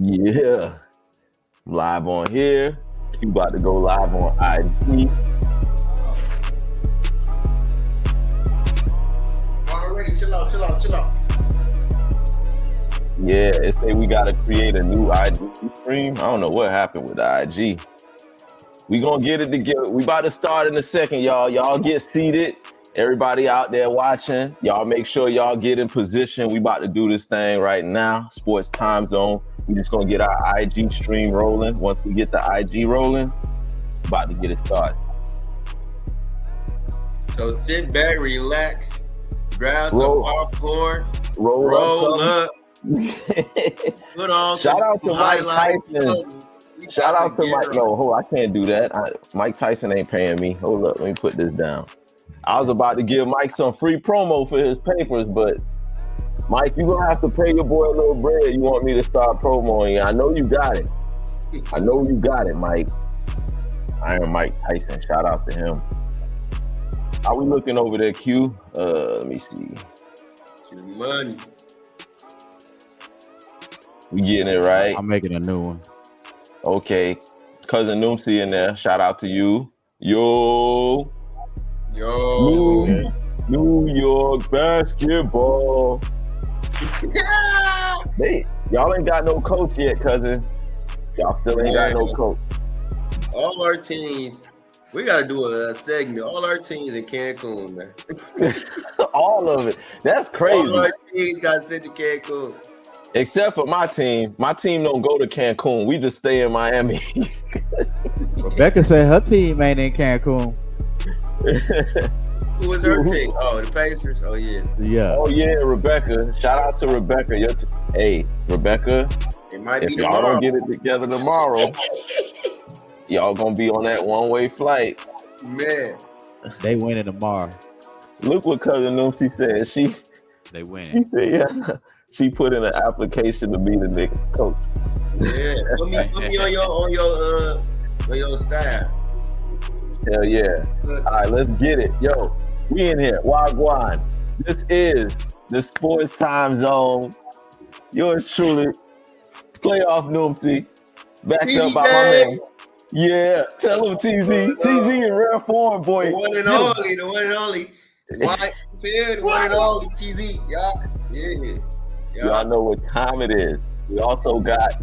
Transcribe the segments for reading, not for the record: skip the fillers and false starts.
Yeah. Live on here. You about to go live on IG. Already, chill out. Yeah, it say we gotta create a new IG stream. I don't know what happened with the IG. We gonna get it together. We about to start in a second, y'all. Y'all get seated. Everybody out there watching, y'all make sure y'all get in position. We about to do this thing right now. Sports Time Zone. We just gonna get our IG stream rolling. Once we get the IG rolling, about to get it started. So sit back, relax, grab some Roll. popcorn, Roll up. Put on Shout out to Mike highlights. Tyson. Shout out to Mike. No, I can't do that. Mike Tyson ain't paying me. Hold up, let me put this down. I was about to give Mike some free promo for his papers, but Mike, you gonna have to pay your boy a little bread. You want me to start promoting you? I know you got it. Mike. Iron Mike Tyson. Shout out to him. How we looking over there, Q? Let me see. Money. We getting it right. I'm making a new one. Okay. Cousin Noomsy in there. Shout out to you. Yo. New York basketball. Y'all ain't got no coach yet, cousin. Y'all still ain't got no coach. All our teams, we gotta do a segment. All our teams in Cancun, man. All of it. That's crazy. All our teams got sent to Cancun. Except for my team. My team don't go to Cancun. We just stay in Miami. Rebecca said her team ain't in Cancun. Who was her team? Oh, the Pacers. Oh yeah. Yeah. Oh yeah, Rebecca. Shout out to Rebecca. Hey, Rebecca. It might be if y'all don't get it together tomorrow, y'all gonna be on that one-way flight. Man. They winning tomorrow. Look what cousin Noomsy said. They winning. She said, yeah. She put in an application to be the Knicks coach. Yeah. Put me on your staff. Hell yeah. All right, let's get it. Yo, we in here. Wagwan. This is the Sports Time Zone. Yours truly, Playoff Noomsy. Backed up by my man. Yeah, tell him TZ. TZ in rare form, boy. The one and only. White Field, the one and only TZ. Yeah. Y'all know what time it is. We also got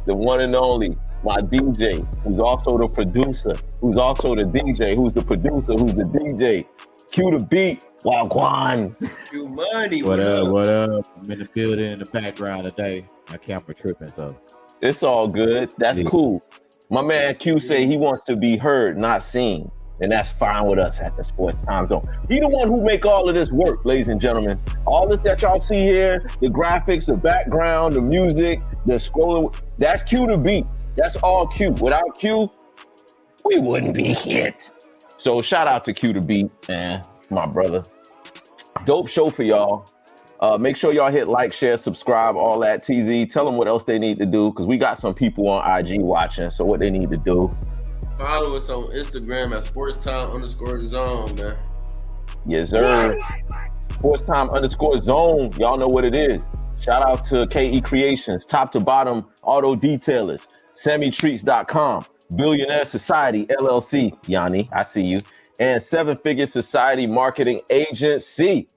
the one and only, my DJ, who's also the producer, who's also the DJ, who's the producer, who's the DJ. Cue the beat, Wagwan. Q Money. What up? I'm in the building in the background today. My camera tripping, so it's all good. That's cool. My man Q say he wants to be heard, not seen. And that's fine with us at the Sports Time Zone. He the one who make all of this work, ladies and gentlemen. All this that y'all see here, the graphics, the background, the music, the scrolling, that's Q the beat. That's all Q. Without Q, we wouldn't be hit. So shout out to Q the beat, man, my brother. Dope show for y'all. Make sure y'all hit like, share, subscribe, all that. TZ, tell them what else they need to do, because we got some people on IG watching, so what they need to do. Follow us on Instagram at sportstime_zone, man. Yes, sir. Sportstime_zone. Y'all know what it is. Shout out to KE Creations, top to bottom auto detailers, SammyTreats.com, Billionaire Society LLC, Yanni, I see you, and Seven Figure Society Marketing Agency.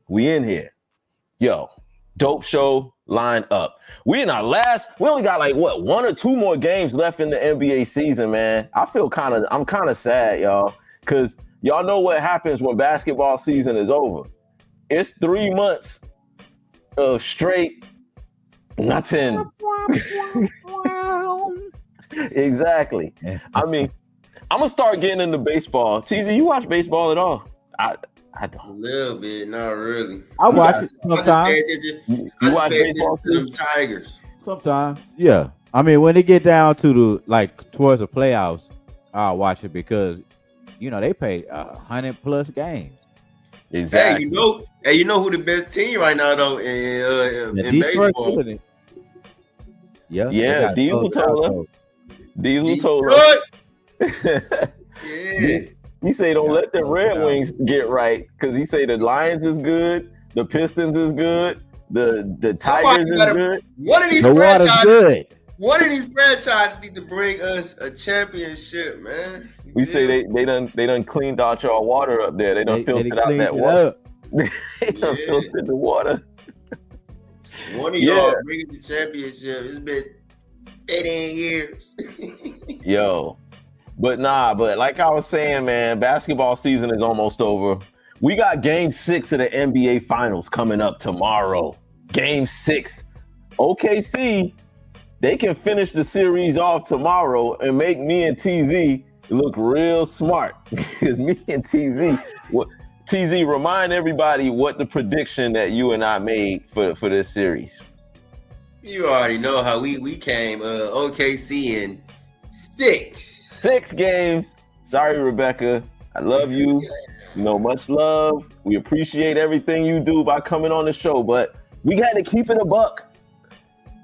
We in here. Yo, dope show line up. We in our last, we only got like what, 1 or 2 more games left in the NBA season, man. I'm kind of sad, y'all, because y'all know what happens when basketball season is over. It's 3 months of straight nothing. Exactly. I mean, I'm gonna start getting into baseball. TZ, you watch baseball at all? I don't. A little bit, not really. I watch it sometimes. You watch baseball too? Them Tigers. Sometimes, yeah. I mean, when they get down to towards the playoffs, I'll watch it because they play 100+ games. Exactly. You know who the best team right now though in baseball? Yeah. Diesel told us. Yeah. He say don't let the Red Wings get right, because he say the Lions is good, the Pistons is good, the Tigers is good. One of these the water's franchises. good. One of these franchises need to bring us a championship, man. We say they done cleaned out y'all water up there. They done filtered out that water. They done filtered the water. One of y'all bringing the championship. It's been 18 years. Yo. But like I was saying, man, basketball season is almost over. We got game 6 of the NBA Finals coming up tomorrow. Game 6. OKC, they can finish the series off tomorrow and make me and TZ look real smart. Because me and TZ, remind everybody what the prediction that you and I made for this series. You already know how we came OKC in 6. 6 games. Sorry, Rebecca. I love you. You know, much love. We appreciate everything you do by coming on the show, but we got to keep it a buck.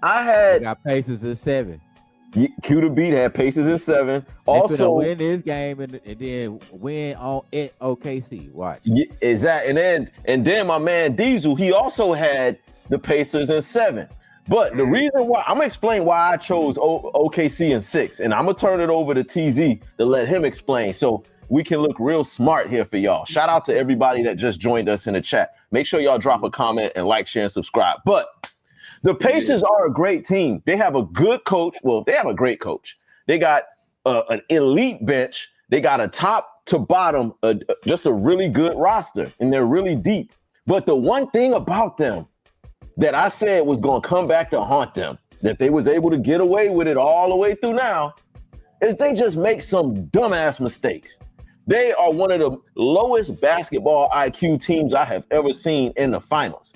I got Pacers in 7. Q to beat had Pacers in 7. Also win this game and then win on at OKC. Watch. Exactly. And then my man Diesel, he also had the Pacers in 7. But the reason why, I'm gonna explain why I chose OKC in 6, and I'm gonna turn it over to TZ to let him explain so we can look real smart here for y'all. Shout out to everybody that just joined us in the chat. Make sure y'all drop a comment and like, share, and subscribe. But the Pacers are a great team. They have a good coach. Well, they have a great coach. They got an elite bench. They got a top to bottom, just a really good roster, and they're really deep. But the one thing about them that I said was going to come back to haunt them, that they was able to get away with it all the way through now, is they just make some dumbass mistakes. They are one of the lowest basketball IQ teams I have ever seen in the finals.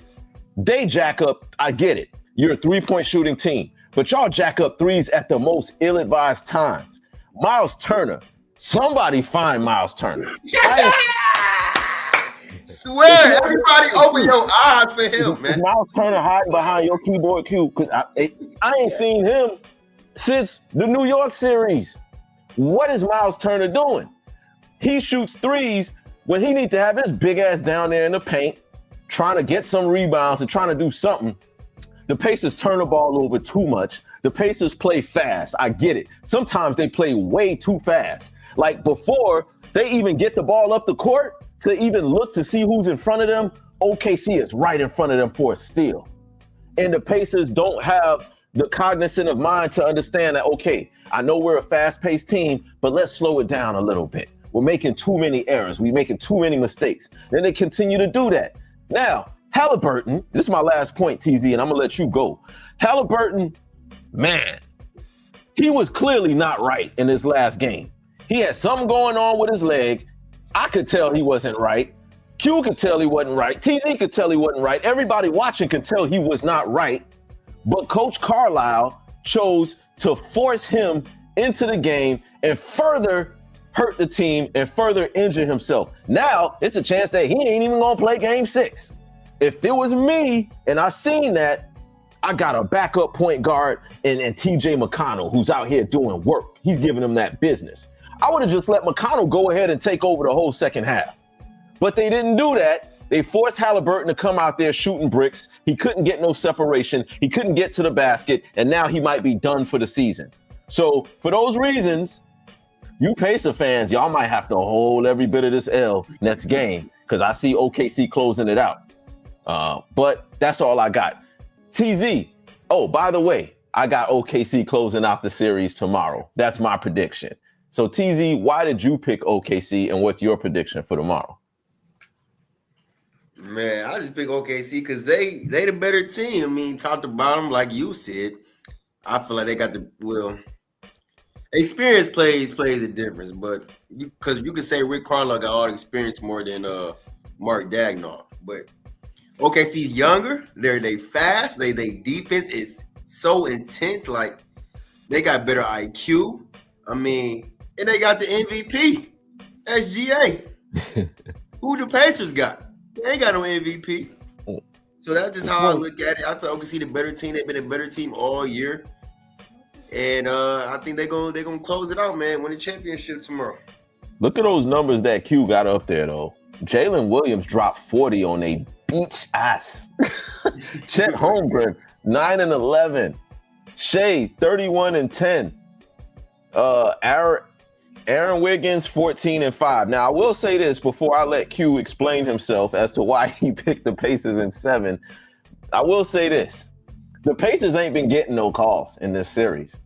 They jack up, I get it, you're a three-point shooting team, but y'all jack up threes at the most ill-advised times. Miles Turner, somebody find Miles Turner. Swear, everybody open your eyes for him, man. Miles Turner hiding behind your keyboard cue, because I ain't seen him since the New York series. What is Miles Turner doing? He shoots threes when he needs to have his big ass down there in the paint, trying to get some rebounds and trying to do something. The Pacers turn the ball over too much. The Pacers play fast. I get it. Sometimes they play way too fast. Like before they even get the ball up the court to even look to see who's in front of them, OKC is right in front of them for a steal. And the Pacers don't have the cognizant of mind to understand that, okay, I know we're a fast-paced team, but let's slow it down a little bit. We're making too many errors. We're making too many mistakes. Then they continue to do that. Now, Halliburton, this is my last point, TZ, and I'm going to let you go. Halliburton, man, he was clearly not right in his last game. He had something going on with his leg. I could tell he wasn't right. Q could tell he wasn't right. TZ could tell he wasn't right. Everybody watching could tell he was not right. But Coach Carlisle chose to force him into the game and further hurt the team and further injure himself. Now, it's a chance that he ain't even going to play game 6. If it was me and I seen that, I got a backup point guard and TJ McConnell who's out here doing work. He's giving him that business. I would have just let McConnell go ahead and take over the whole second half. But they didn't do that. They forced Halliburton to come out there shooting bricks. He couldn't get no separation. He couldn't get to the basket. And now he might be done for the season. So for those reasons, you Pacer fans, y'all might have to hold every bit of this L next game because I see OKC closing it out. But that's all I got. TZ, oh, by the way, I got OKC closing out the series tomorrow. That's my prediction. So TZ, why did you pick OKC and what's your prediction for tomorrow? Man, I just pick OKC because they the better team. I mean, top to bottom, like you said, I feel like they got experience plays a difference. But because you could say Rick Carlisle got all the experience more than Mark Daigneault. But OKC's younger. They fast. They defense is so intense. Like they got better IQ. I mean, and they got the MVP, SGA. Who the Pacers got? They ain't got no MVP. So that's just how I look at it. I thought OKC the better team. They've been a better team all year. And I think they're gonna close it out, man. Win the championship tomorrow. Look at those numbers that Q got up there, though. Jalen Williams dropped 40 on a beach ass. Chet Holmgren, 9 and 11. Shea, 31-10. Aaron Wiggins, 14-5. Now, I will say this before I let Q explain himself as to why he picked the Pacers in 7. I will say this. The Pacers ain't been getting no calls in this series.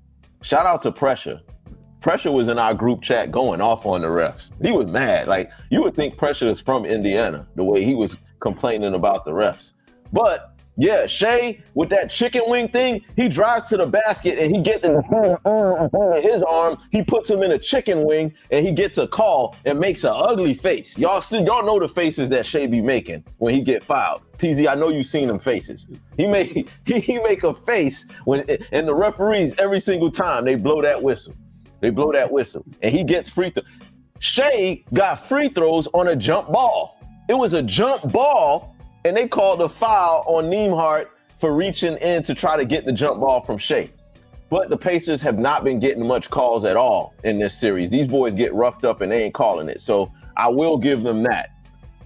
Shout out to Pressure. Pressure was in our group chat going off on the refs. He was mad. Like, you would think Pressure is from Indiana, the way he was complaining about the refs. But yeah, Shea, with that chicken wing thing, he drives to the basket and he gets in his arm. He puts him in a chicken wing and he gets a call and makes an ugly face. Y'all know the faces that Shea be making when he get fouled. TZ, I know you seen them faces. He make a face when, and the referees every single time they blow that whistle. And he gets free throw. Shea got free throws on a jump ball. It was a jump ball. And they called a foul on Nembhard for reaching in to try to get the jump ball from Shea. But the Pacers have not been getting much calls at all in this series. These boys get roughed up and they ain't calling it. So I will give them that.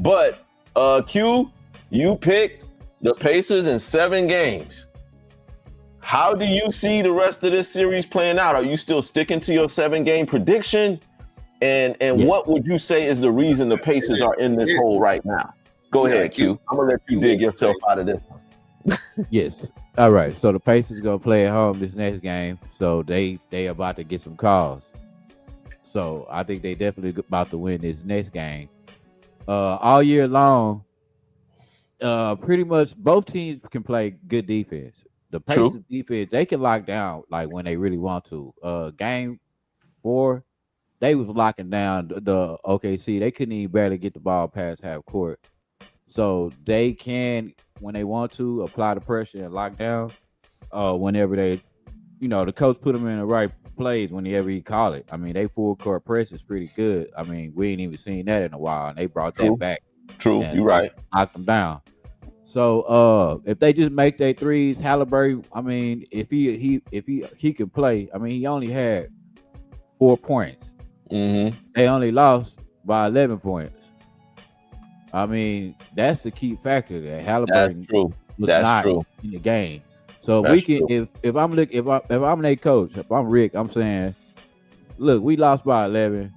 But Q, you picked the Pacers in 7 games. How do you see the rest of this series playing out? Are you still sticking to your 7-game prediction? And yes. What would you say is the reason the Pacers are in this hole right now? Go ahead, Q. I'm gonna let you dig yourself out of this one. Yes. All right. So the Pacers gonna play at home this next game. So they about to get some calls. So I think they definitely about to win this next game. All year long, pretty much both teams can play good defense. The Pacers defense, they can lock down like when they really want to. Game 4, they was locking down the OKC. They couldn't even barely get the ball past half court. So they can, when they want to, apply the pressure and lock down whenever they, the coach put them in the right plays whenever he call it. I mean, they full court press is pretty good. I mean, we ain't even seen that in a while, and they brought that back. True, you're right. Knocked them down. So if they just make their threes, Halliburton, I mean, if he can play, I mean, he only had 4 points. Mm-hmm. They only lost by 11 points. I mean, that's the key factor that Halliburton was not in the game. So we can, if I'm their coach, if I'm Rick, I'm saying, look, we lost by 11.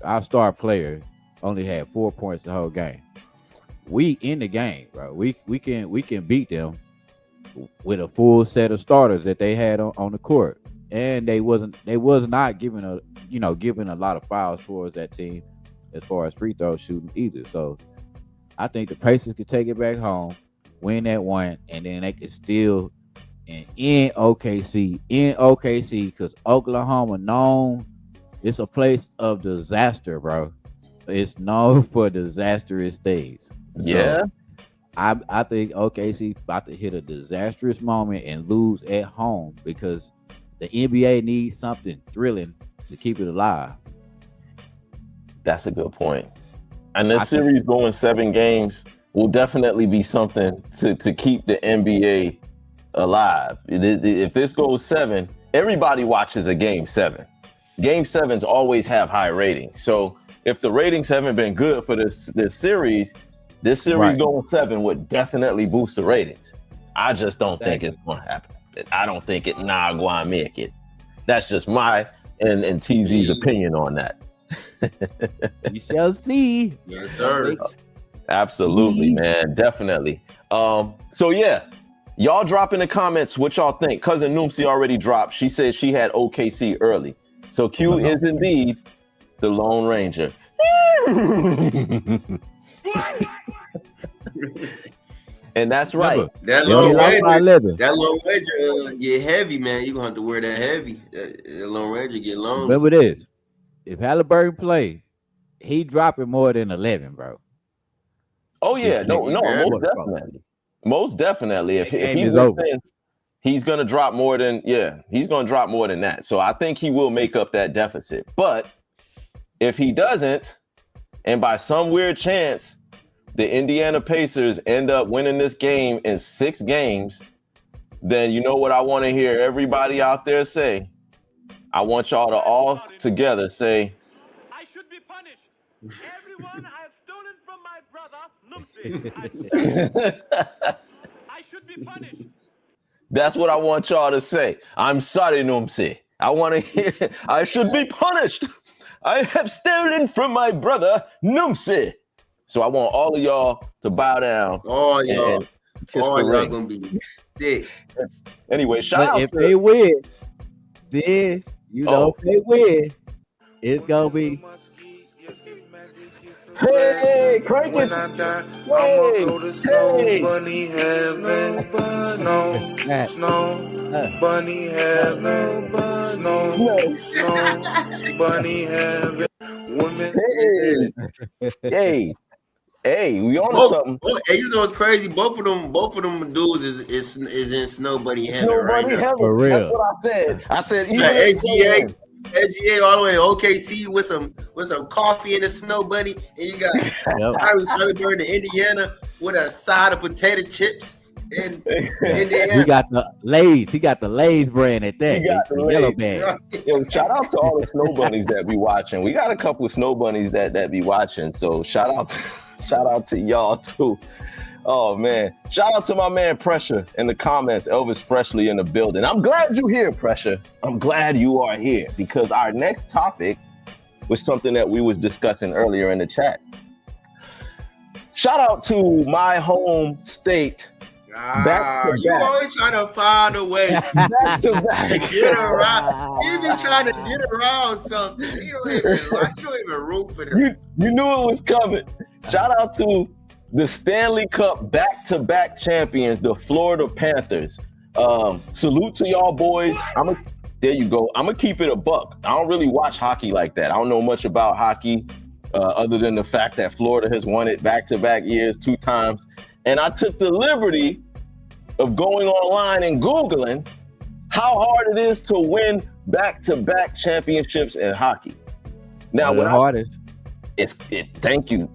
Our star player only had 4 points the whole game. We in the game, bro. We can beat them with a full set of starters that they had on the court, and they was not giving a lot of fouls towards that team as far as free throw shooting either. So I think the Pacers could take it back home, win that one, and then they could still in OKC, because Oklahoma known it's a place of disaster, bro. It's known for disastrous things. Yeah. So I think OKC about to hit a disastrous moment and lose at home because the NBA needs something thrilling to keep it alive. That's a good point. And this series going 7 games will definitely be something to keep the NBA alive. If this goes 7, everybody watches a game 7. Game 7s always have high ratings. So if the ratings haven't been good for this series going 7 would definitely boost the ratings. I just don't think it's going to happen. I don't think it going to make it. That's just my and TZ's opinion on that. We shall see. Yes, sir. Absolutely, man. Definitely. So yeah, y'all drop in the comments what y'all think. Cousin Noomsy already dropped. She said she had OKC early. So Q is indeed the Lone Ranger. And that's right. That Lone Ranger get heavy, man. You're gonna have to wear that heavy. That Lone Ranger get long. Remember this. If Halliburton play, he dropping more than 11, bro. Oh yeah, most definitely. Most definitely. If he's within, he's gonna drop more than that. So I think he will make up that deficit. But if he doesn't, and by some weird chance, the Indiana Pacers end up winning this game in 6 games, then you know what I want to hear everybody out there say? I want y'all to all together say, I should be punished. Everyone I have stolen from my brother, Numsy. I should be punished. That's what I want y'all to say. I'm sorry, Numsi. I want to hear. I should be punished. I have stolen from my brother, Numsi. So I want all of y'all to bow down. Oh, y'all. Kiss the ring. Gonna be sick. Anyway, shout out if to they win, then if they win, it's gonna be. Hey, crank it. Hey, Bunny heaven, snow, bunny heaven, snow, bunny heaven. Women. Hey, we on something. Hey, you know what's crazy? Both of them dudes is in Snow Bunny heaven right now. Heaven. For real. That's what I said. I said even SGA all the way in OKC with some coffee and a Snow Bunny, and you got Tyrese Halliburton in Indiana with a side of potato chips. And we got the Lay's. He got the Lay's brand at that. He got the yellow bag. Yo, shout out to all the Snow Bunnies that be watching. We got a couple of Snow Bunnies that be watching. So shout out to y'all too. Oh man, shout out to my man Pressure in the comments. Elvis Freshly in the building. I'm glad you're here, Pressure. I'm glad you are here because our next topic was something that we was discussing earlier in the chat. Shout out to my home state. You always trying to find a way back to back. Get around. You be trying to get around something. You don't even root for them. You knew it was coming. Shout out to the Stanley Cup back-to-back champions, the Florida Panthers. Salute to y'all boys. There you go. I'm gonna keep it a buck. I don't really watch hockey like that. I don't know much about hockey other than the fact that Florida has won it back-to-back years 2 times. And I took the liberty of going online and Googling how hard it is to win back-to-back championships in hockey. Now, the hardest. Thank you.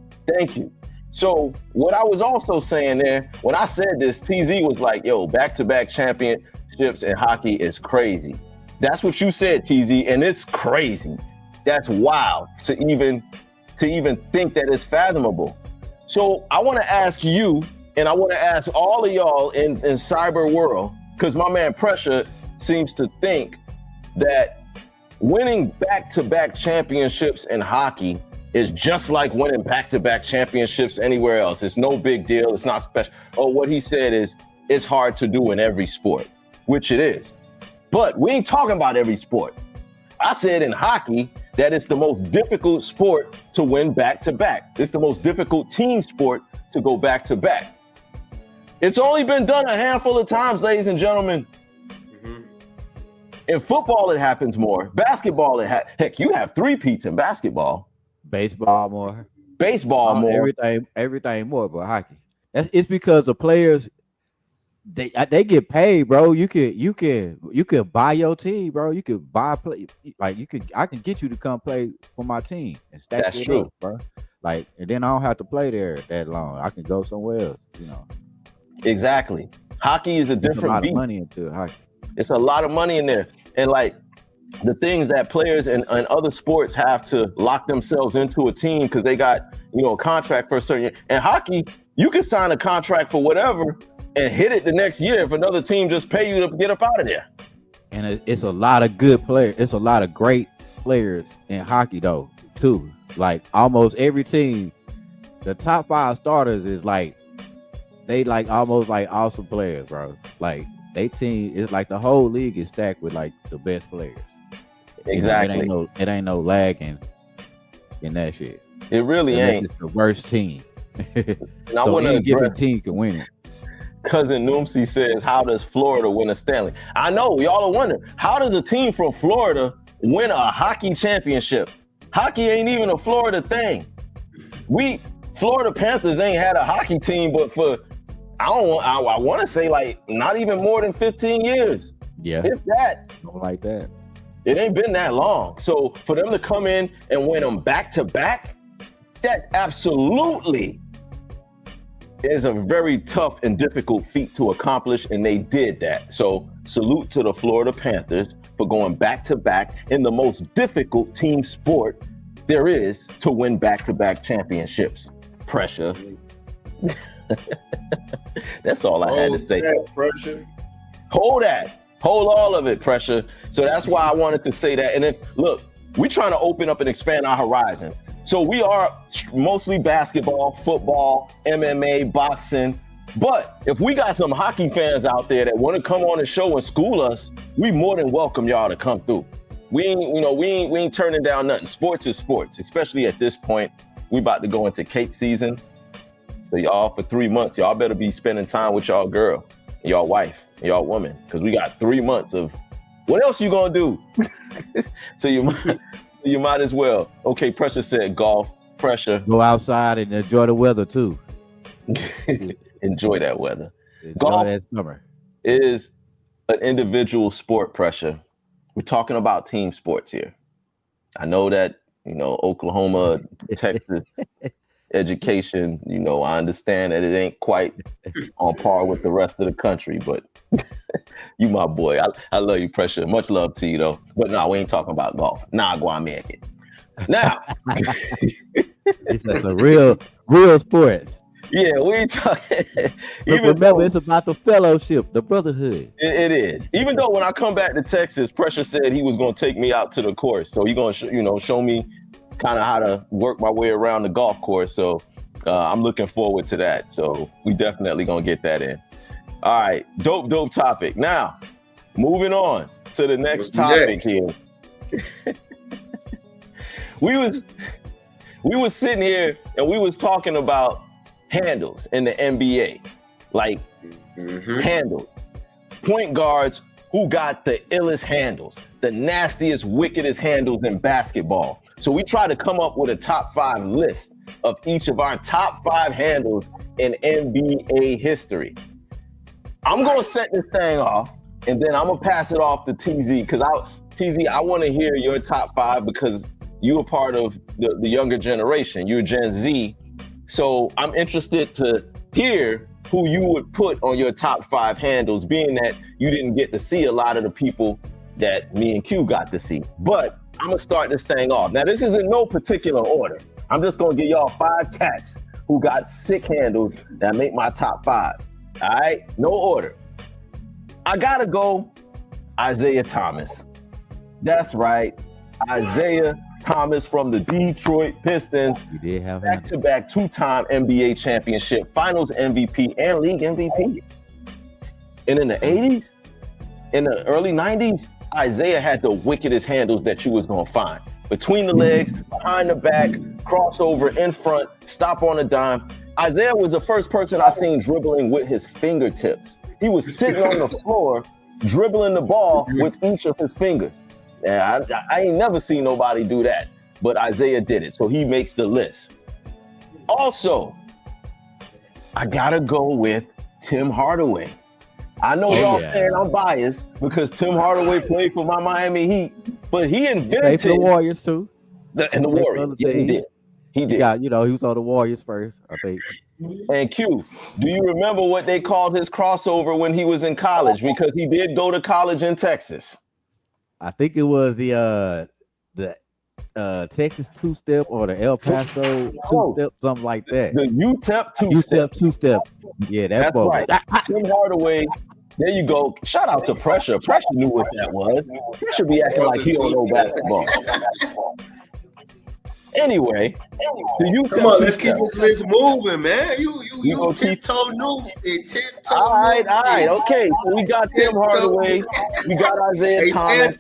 So what I was also saying there, when I said this, TZ was like, yo, back-to-back championships in hockey is crazy. That's what you said, TZ, and it's crazy. That's wild to even think that it's fathomable. So I want to ask you, and I want to ask all of y'all in cyber world, because my man Pressure seems to think that winning back-to-back championships in hockey is just like winning back-to-back championships anywhere else. It's no big deal. It's not special. What he said is it's hard to do in every sport, which it is. But we ain't talking about every sport. I said in hockey that it's the most difficult sport to win back-to-back. It's the most difficult team sport to go back-to-back. It's only been done a handful of times, ladies and gentlemen. Mm-hmm. In football, it happens more. Basketball, heck, you have 3-peats in basketball. Baseball more. More. Everything more, but hockey. It's because the players they get paid, bro. You could buy your team, bro. You could buy play I can get you to come play for my team and stack That's it true. up, bro. And then I don't have to play there that long. I can go somewhere else, Exactly. Hockey is a different beast. Of money into hockey. It's a lot of money in there. And the things that players in other sports have to lock themselves into a team because they got, a contract for a certain year. And hockey, you can sign a contract for whatever and hit it the next year if another team just pay you to get up out of there. And it's a lot of good players. It's a lot of great players in hockey, though, too. Almost every team, the top 5 starters is they almost awesome players, bro. They team is the whole league is stacked with the best players. Exactly. It ain't no lagging in that shit. It really ain't. It's the worst team. And I want to give a team can win it. Cousin Noomsy says, how does Florida win a Stanley? I know, y'all are wondering, how does a team from Florida win a hockey championship? Hockey ain't even a Florida thing. Florida Panthers ain't had a hockey team, but for, I want to say not even more than 15 years. Yeah. If that. Something like that. It ain't been that long. So for them to come in and win them back to back, that absolutely is a very tough and difficult feat to accomplish, and they did that. So salute to the Florida Panthers for going back to back in the most difficult team sport there is to win back to back championships. Pressure. That's all I had to say. Pressure. Hold that. Hold all of it, Pressure. So that's why I wanted to say that. And if look, we're trying to open up and expand our horizons. So we are mostly basketball, football, MMA, boxing. But if we got some hockey fans out there that want to come on the show and school us, we more than welcome y'all to come through. We ain't turning down nothing. Sports is sports, especially at this point. We about to go into cake season. So y'all, for 3 months, y'all better be spending time with y'all girl, y'all wife, y'all woman, because we got 3 months of what else you gonna do? So you might as well. Okay, Pressure said golf. Pressure. Go outside and enjoy the weather too. Enjoy that weather. Enjoy golf that summer. is an individual sport, Pressure. We're talking about team sports here. I know that, Oklahoma, Texas education, I understand that it ain't quite on par with the rest of the country, but you my boy. I love you, Pressure. Much love to you, though. But no, we ain't talking about golf. Nah, Guamanican. Now. It's a real sports. Yeah, we ain't talking. Remember, it's about the fellowship, the brotherhood. It is. Even though when I come back to Texas, Pressure said he was going to take me out to the course. So he's going to, show me kind of how to work my way around the golf course. So I'm looking forward to that. So we definitely going to get that in. All right. Dope topic. Now, moving on to the next topic here. We was sitting here and we was talking about handles in the NBA, like handles, point guards who got the illest handles, the nastiest, wickedest handles in basketball. So we try to come up with a top 5 list of each of our top 5 handles in NBA history. I'm gonna set this thing off, and then I'm gonna pass it off to TZ, because I want to hear your top 5 because you're a part of the younger generation. You're Gen Z. So I'm interested to hear who you would put on your top 5 handles, being that you didn't get to see a lot of the people that me and Q got to see. But I'm gonna start this thing off. Now, this is in no particular order. I'm just gonna give y'all 5 cats who got sick handles that make my top 5. All right, no order. I gotta go Isaiah Thomas. That's right, Isaiah Thomas from the Detroit Pistons. You did have back-to-back 2-time NBA championship, finals MVP, and league MVP. And in the 80s, in the early 90s, Isaiah had the wickedest handles that you was gonna find. Between the legs, behind the back, crossover, in front, stop on a dime. Isaiah was the first person I seen dribbling with his fingertips. He was sitting on the floor, dribbling the ball with each of his fingers. Yeah, I ain't never seen nobody do that, but Isaiah did it, so he makes the list. Also, I gotta go with Tim Hardaway. I know y'all saying I'm biased because Tim Hardaway played for my Miami Heat, but he invented the Warriors too. And the Warriors, yeah, he did. He did. Yeah, he was on the Warriors first, I think. And Q, do you remember what they called his crossover when he was in college? Because he did go to college in Texas. I think it was the Texas 2-step or the El Paso 2-step, something like that. The UTEP 2-step. UTEP 2-step. Yeah, that's right. Tim Hardaway. There you go. Shout out to Pressure. Pressure knew what that was. Pressure be acting like he don't know basketball. Anyway, come on, let's keep this list moving, man. You tiptoe noobs. All right, okay. So we got Tim Hardaway. We got Isaiah Thomas.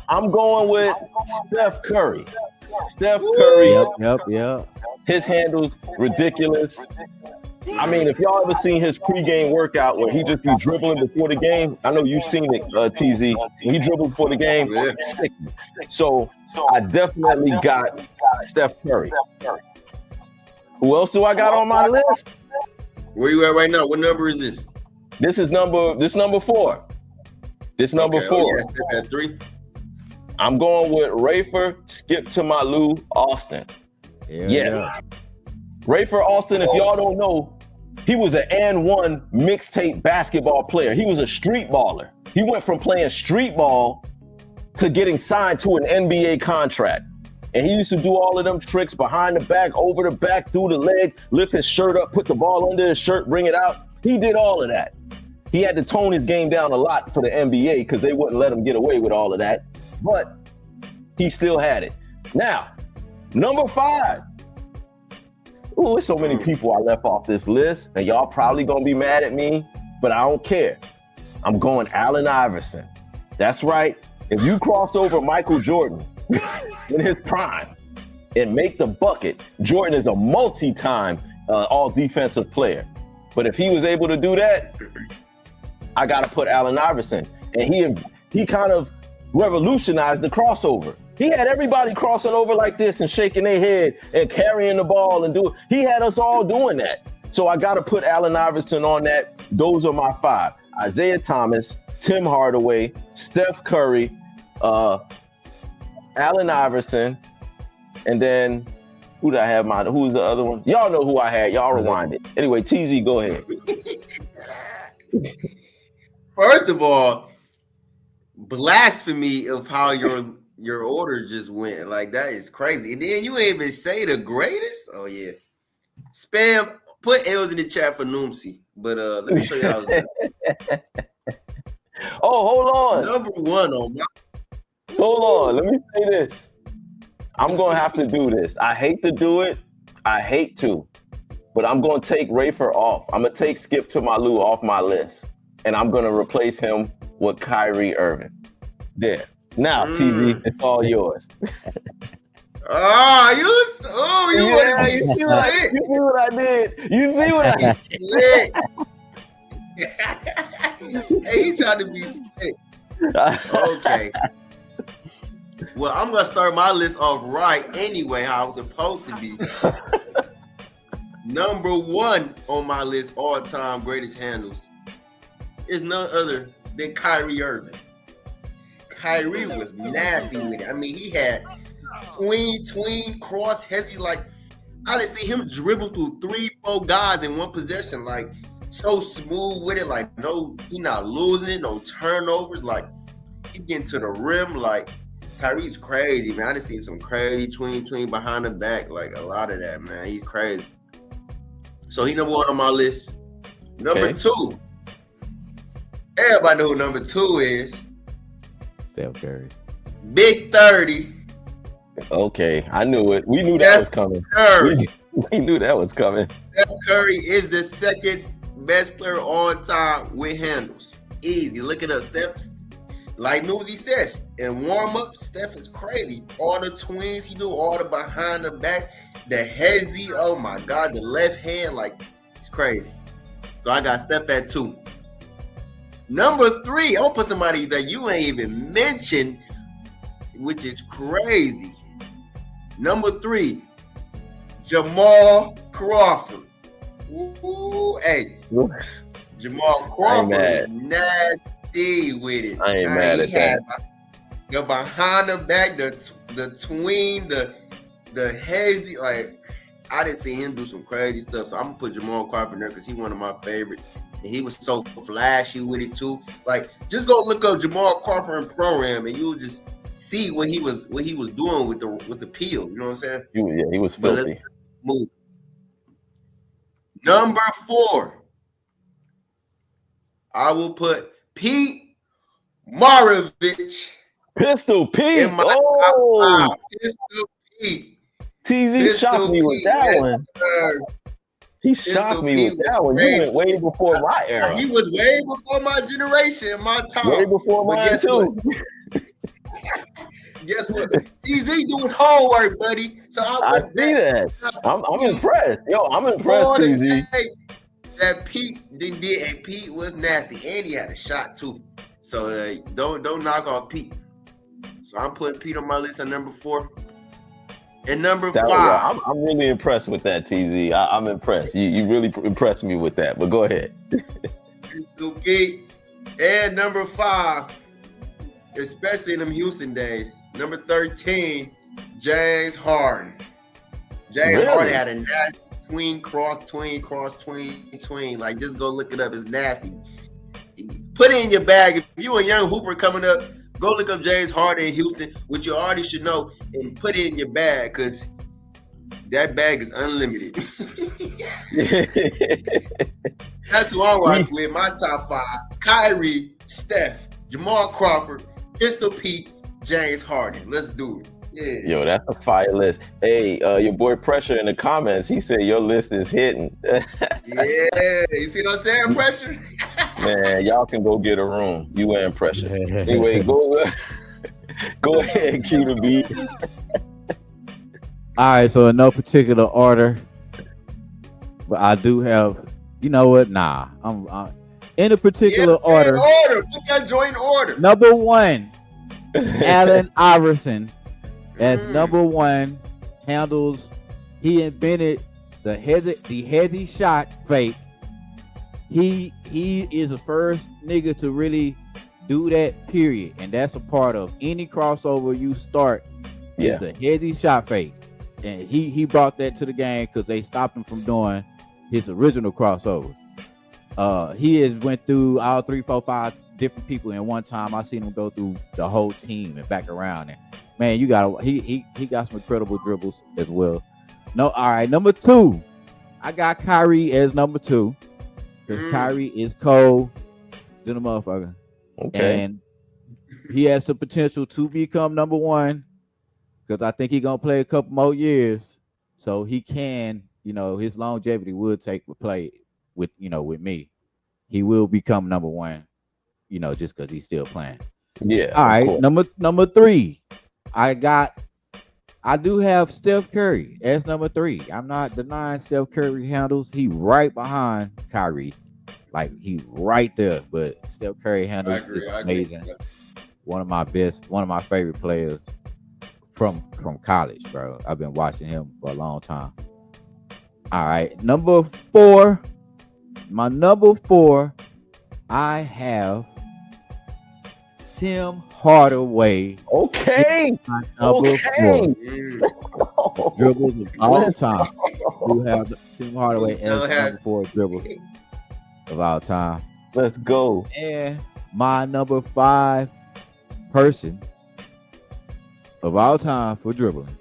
I'm going with Steph Curry. Steph Curry. Yep. His handle's ridiculous. I mean, if y'all ever seen his pregame workout where he just be dribbling before the game, I know you've seen it, TZ. When he dribbled before the game, sick. So I definitely got Steph Curry. Who else do I got on my list? Where you at right now? What number is this? This is number 4. This number 4. Steph at 3. I'm going with Rafer Skip to my Lou Austin. Yeah. Rafer Austin, if y'all don't know, he was an &1 mixtape basketball player. He was a street baller. He went from playing street ball to getting signed to an NBA contract. And he used to do all of them tricks behind the back, over the back, through the leg, lift his shirt up, put the ball under his shirt, bring it out. He did all of that. He had to tone his game down a lot for the NBA because they wouldn't let him get away with all of that. But he still had it. Now, number 5. Ooh, there's so many people I left off this list, and y'all probably gonna be mad at me, but I don't care. I'm going Allen Iverson. That's right. If you cross over Michael Jordan in his prime and make the bucket, Jordan is a multi-time all-defensive player. But if he was able to do that, I gotta put Allen Iverson. And he kind of revolutionized the crossover. He had everybody crossing over like this and shaking their head and carrying the ball and doing. He had us all doing that. So I gotta put Allen Iverson on that. Those are my 5. Isaiah Thomas, Tim Hardaway, Steph Curry, Allen Iverson, and then who did I have? Who's the other one? Y'all know who I had. Y'all rewind it. Anyway, TZ, go ahead. First of all, blasphemy of how your order just went. Like, that is crazy. And then you ain't even say the greatest? Oh, yeah. Spam, put L's in the chat for Noomsy. But let me show you how it's done. Oh, hold on. Number 1 on my... Hold on. Let me say this. I'm going to have to do this. I hate to do it. I hate to. But I'm going to take Rafer off. I'm going to take Skip to Malou off my list. And I'm going to replace him with Kyrie Irving. There. Now, TZ, it's all yours. You see what I did? You see what I did? Hey, he tried to be sick. Okay. Well, I'm gonna start my list off right anyway, how I was supposed to be. Number 1 on my list, all-time greatest handles, is none other than Kyrie Irving. Kyrie was nasty with it. I mean, he had tween, cross, hezzy. Like, I didn't see him dribble through 3-4 guys in one possession. Like, so smooth with it. Like, no, he not losing it. No turnovers. Like, he getting to the rim. Like, Kyrie's crazy, man. I done seen some crazy tween behind the back. Like, a lot of that, man. He's crazy. So he number 1 on my list. Number 2. Everybody know who number 2 is. Steph Curry. Big 30. Okay, I knew it. We knew that was coming. We knew that was coming. Steph Curry is the second best player on time with handles. Easy. Look it up. Steph, like Newsy says, in warm-up, Steph is crazy. All the twins he do, all the behind the backs, the hezzy, oh my God, the left hand, like, it's crazy. So I got Steph at 2. Number 3, I'm gonna put somebody that you ain't even mentioned, which is crazy. Number 3, Jamal Crawford. Ooh, hey, Jamal Crawford is nasty with it. I ain't mad at that. The behind the back, the tween, the hazy, like, I didn't see him do some crazy stuff. So I'm gonna put Jamal Crawford there because he's one of my favorites. And he was so flashy with it too. Like, just go look up Jamal Crawford in Pro-Am and you'll just see what he was doing with the peel. You know what I'm saying? Yeah, he was filthy. Let's move. Number 4, I will put Pete Maravich. Pistol Pete. In my top 5. Pistol Pete. TZ shocked me with that one. Sir. He shocked me with that one. You went way before my era. He was way before my generation, my time. Way before mine too. Guess what? TZ do his homework, buddy. So I see that. I'm impressed. Yo, I'm impressed, TZ. That Pete did, and Pete was nasty, and he had a shot too. So don't knock off Pete. So I'm putting Pete on my list at number 4. And number 5. I'm really impressed with that, TZ. I'm impressed. You really impressed me with that. But go ahead. Pete. And number 5, especially in them Houston days, number 13, James Harden. James Harden had a nasty tween. Like, just go look it up. It's nasty. Put it in your bag. If you a young hooper coming up, go look up James Harden in Houston, which you already should know, and put it in your bag because that bag is unlimited. That's who I'm rocking with. My top 5: Kyrie, Steph, Jamal Crawford, Pistol Pete, James Harden. Let's do it. Yeah. Yo, that's a fire list. Hey, your boy Pressure in the comments, he said your list is hitting. Yeah, you see what I'm saying, Pressure? Man, y'all can go get a room. You and Pressure. Anyway, go ahead, cue the beat. All right, so in no particular order, but I do have. You know what? Nah, I'm in a particular order. Put that joint in order. Number 1, Allen Iverson. As number 1, handles. He invented the hezzy shot fake. He is the first nigga to really do that. Period, and that's a part of any crossover you start. Yeah, is the hezzy shot fake, and he brought that to the game because they stopped him from doing his original crossover. He has went through all 3, 4, 5 different people in one time. I seen him go through the whole team and back around. And man, he got some incredible dribbles as well. No, all right, number 2, I got Kyrie as number 2 because Kyrie is cold than a motherfucker. Okay, and he has the potential to become number 1 because I think he's gonna play a couple more years, so he can. His longevity would play with me. He will become number 1, just because he's still playing. Yeah. All right. Number 3, I do have Steph Curry as number 3. I'm not denying Steph Curry handles. He right behind Kyrie. Like he right there, but Steph Curry handles is amazing. One of my favorite players from college, bro. I've been watching him for a long time. All right, number 4. My number 4, I have Tim Hardaway. Okay. Number 4. Dribbles of all time. Who have Tim Hardaway as number 4 dribbles of all time. Let's go. And my number 5 person of all time for dribbling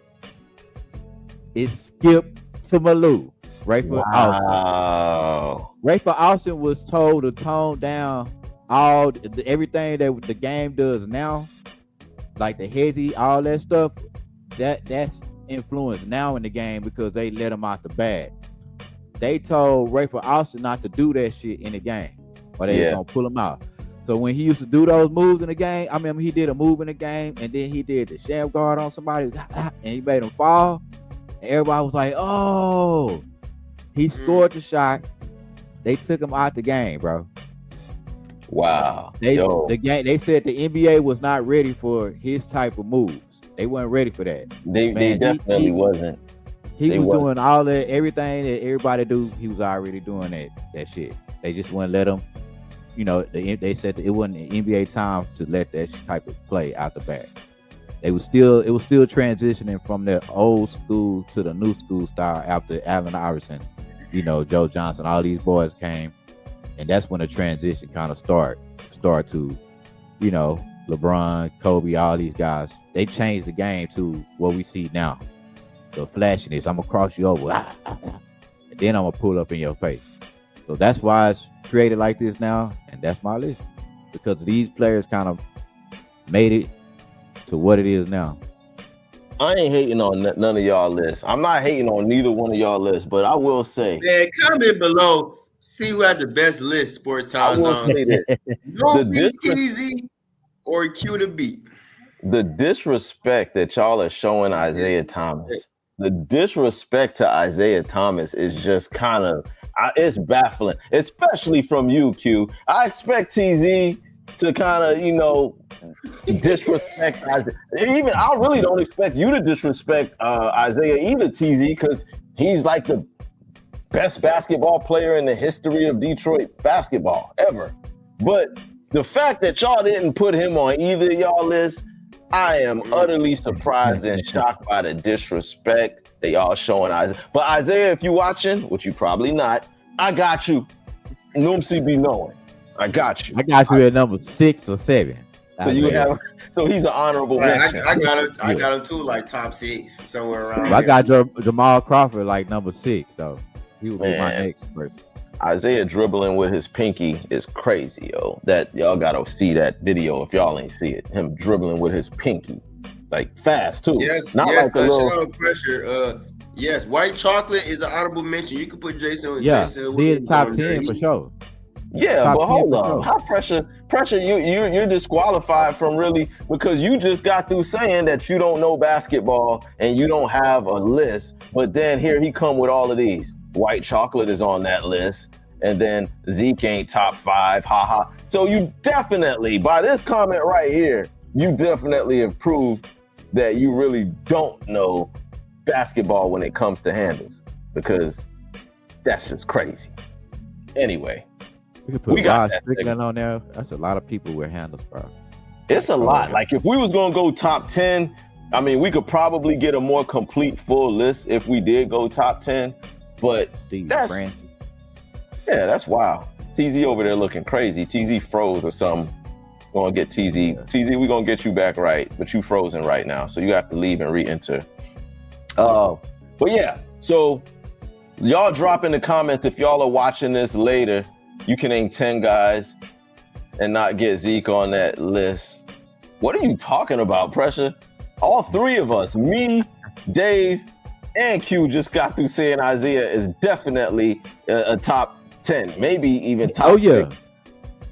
is Skip Malou. Rayford Austin. Rayford Austin was told to tone down everything that the game does now, like the hezzy, all that stuff. That's influence now in the game because they let him out the bag. They told Rayford Austin not to do that shit in the game, or they were gonna pull him out. So when he used to do those moves in the game, I remember he did a move in the game, and then he did the sham guard on somebody, and he made him fall. And everybody was like, "Oh." He scored the shot. They took him out the game, bro. Wow. They said the NBA was not ready for his type of moves. They weren't ready for that. They definitely wasn't. He was doing all that, everything that everybody do. He was already doing that shit. They just wouldn't let him. They said that it wasn't an NBA time to let that type of play out the back. It was still transitioning from the old school to the new school style after Allen Iverson. Joe Johnson, all these boys came, and that's when the transition kind of start to, LeBron, Kobe, all these guys. They changed the game to what we see now. The flashiness, I'm gonna cross you over, and then I'm gonna pull up in your face. So that's why it's created like this now, and that's my list because these players kind of made it to what it is now. I ain't hating on none of y'all lists. I'm not hating on neither one of y'all lists, but I will say, man, comment below. See who had the best list. Sports Time Zone. No BTZ or Q to beat. The disrespect that y'all are showing Isaiah Thomas. The disrespect to Isaiah Thomas is just kind of it's baffling, especially from you, Q. I expect TZ to kind of, disrespect Isaiah. Even I really don't expect you to disrespect Isaiah either, TZ, because he's like the best basketball player in the history of Detroit basketball ever. But the fact that y'all didn't put him on either of y'all list, I am utterly surprised and shocked by the disrespect that y'all showing Isaiah. But Isaiah, if you watching, which you probably not, I got you. Noomsy be knowing. I got you. I got you at number 6 or 7. So you have, so he's an honorable mention. I got him too, like top 6 somewhere around. I got Jamal Crawford like number 6, though. He would be my next person. Isaiah dribbling with his pinky is crazy, yo. That y'all gotta see that video if y'all ain't see it. Him dribbling with his pinky, like fast too. Yes, not like a little pressure. Yes, white chocolate is an honorable mention. You can put Jason. Yeah, Jason he in top 10 for sure. Yeah, top but hold up, how pressure? You're disqualified from really because you just got through saying that you don't know basketball and you don't have a list. But then here he come with all of these. White chocolate is on that list, and then Zeke ain't top 5, haha. So you definitely, by this comment right here, you definitely have proved that you really don't know basketball when it comes to handles, because that's just crazy. Anyway, we got Strickland on there. That's a lot of people with handles, bro. It's a lot. Like if we was gonna go top 10, I mean, we could probably get a more complete full list if we did go top 10. But that's wild. TZ over there looking crazy. TZ froze or something. Gonna get TZ. Yeah. TZ, we gonna get you back right, but you frozen right now, so you have to leave and re-enter. But yeah, so y'all drop in the comments if y'all are watching this later. You can name 10 guys and not get Zeke on that list. What are you talking about, Pressure? All 3 of us, me, Dave, and Q just got through saying Isaiah is definitely a top 10, maybe even top 6.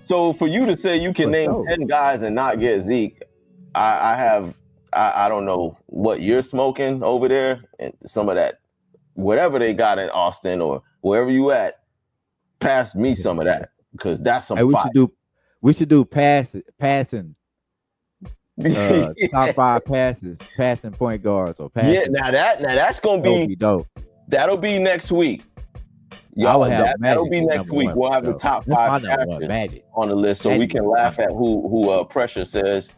So for you to say you can name 10 guys and not get Zeke, I don't know what you're smoking over there, and some of that, whatever they got in Austin or wherever you at, pass me some of that, because that's some fire. We should do passing. Top 5 passes, passing point guards or passing. Yeah, now that's gonna be dope. That'll be next week. Y'all, that'll be next week. We'll have the top 5 passes on the list, so we can laugh at who Pressure says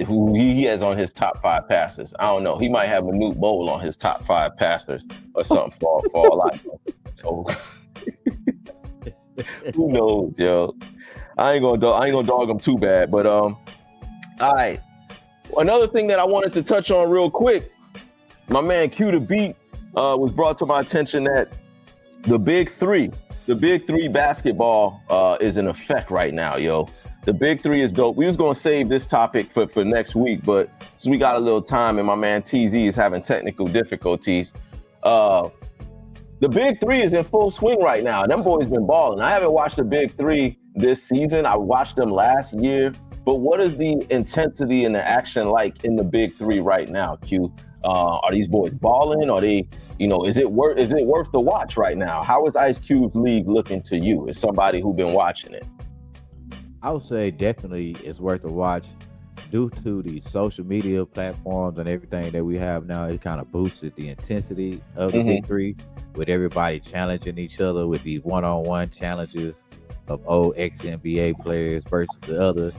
who he has on his top 5 passes. I don't know. He might have Manute Bowl on his top 5 passers or something for all I know. So who knows, yo? I ain't gonna dog him too bad, but all right. Another thing that I wanted to touch on real quick, my man Q the Beat was brought to my attention that the Big Three basketball is in effect right now, yo. The Big Three is dope. We was gonna save this topic for next week, but since we got a little time and my man TZ is having technical difficulties, the Big Three is in full swing right now. Them boys been balling. I haven't watched the Big Three this season. I watched them last year. But what is the intensity and the action like in the Big Three right now, Q? Are these boys balling? Are they, is it worth the watch right now? How is Ice Cube's league looking to you as somebody who's been watching it? I would say definitely it's worth a watch due to the social media platforms and everything that we have now. It kind of boosted the intensity of the Big Three with everybody challenging each other with these one-on-one challenges of old ex-NBA players versus the other.